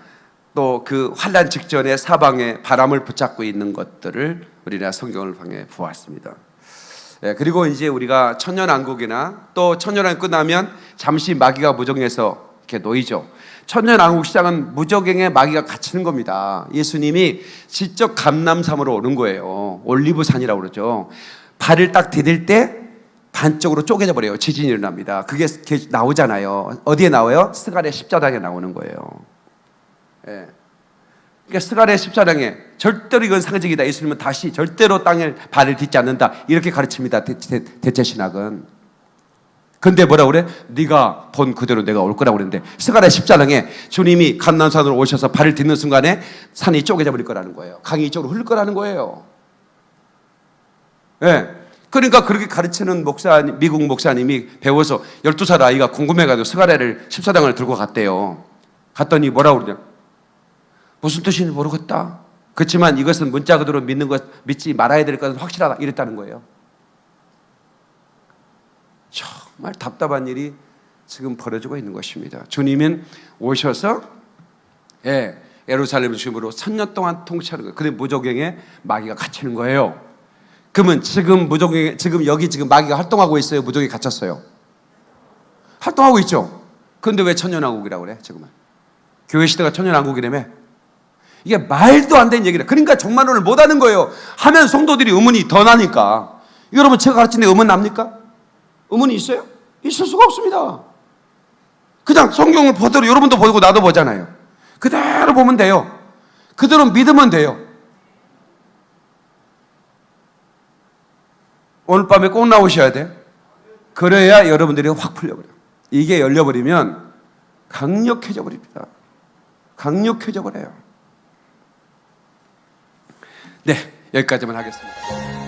또 그 환난 직전에 사방에 바람을 붙잡고 있는 것들을 우리가 성경을 통해 보았습니다. 그리고 이제 우리가 천년왕국이나 또 천년왕국 끝나면 잠시 마귀가 무정해서 이렇게 놓이죠. 천년왕국 시장은 무적행에 마귀가 갇히는 겁니다. 예수님이 직접 감람산으로 오는 거예요. 올리브산이라고 그러죠. 발을 딱 디딜 때 반쪽으로 쪼개져 버려요. 지진이 일어납니다. 그게 나오잖아요. 어디에 나와요? 스갈의 십자당에 나오는 거예요. 예. 그러니까 스갈의 십자당에, 절대로 이건 상징이다. 예수님은 다시 절대로 땅에 발을 딛지 않는다. 이렇게 가르칩니다. 대체 신학은. 근데 뭐라고 그래? 네가 본 그대로 내가 올 거라고 그랬는데, 스갈의 십자당에 주님이 감람산으로 오셔서 발을 딛는 순간에 산이 쪼개져 버릴 거라는 거예요. 강이 이쪽으로 흐를 거라는 거예요. 예. 그러니까 그렇게 가르치는 미국 목사님이 배워서 12살 아이가 궁금해가지고 스갈의 십자당을 들고 갔대요. 갔더니 뭐라고 그러냐? 무슨 뜻인지 모르겠다. 그렇지만 이것은 문자 그대로 믿지 말아야 될 것은 확실하다. 이랬다는 거예요. 정말 답답한 일이 지금 벌어지고 있는 것입니다. 주님은 오셔서 예루살렘 중심으로 1000년 동안 통치하는 거예요. 근데 무적행에 마귀가 갇히는 거예요. 그러면 지금 여기 마귀가 활동하고 있어요? 무적이 갇혔어요? 활동하고 있죠. 그런데 왜 천년왕국이라고 그래? 지금은 교회 시대가 천년왕국이라며? 이게 말도 안 되는 얘기라. 그러니까 종말론을 못 하는 거예요. 하면 성도들이 의문이 더 나니까. 여러분, 제가 가르치는데 의문 납니까? 의문이 있어요? 있을 수가 없습니다. 그냥 성경을 보대로, 여러분도 보고 나도 보잖아요. 그대로 보면 돼요. 그대로 믿으면 돼요. 오늘 밤에 꼭 나오셔야 돼. 그래야 여러분들이 확 풀려버려요. 이게 열려버리면 강력해져 버립니다. 강력해져 버려요. 네, 여기까지만 하겠습니다.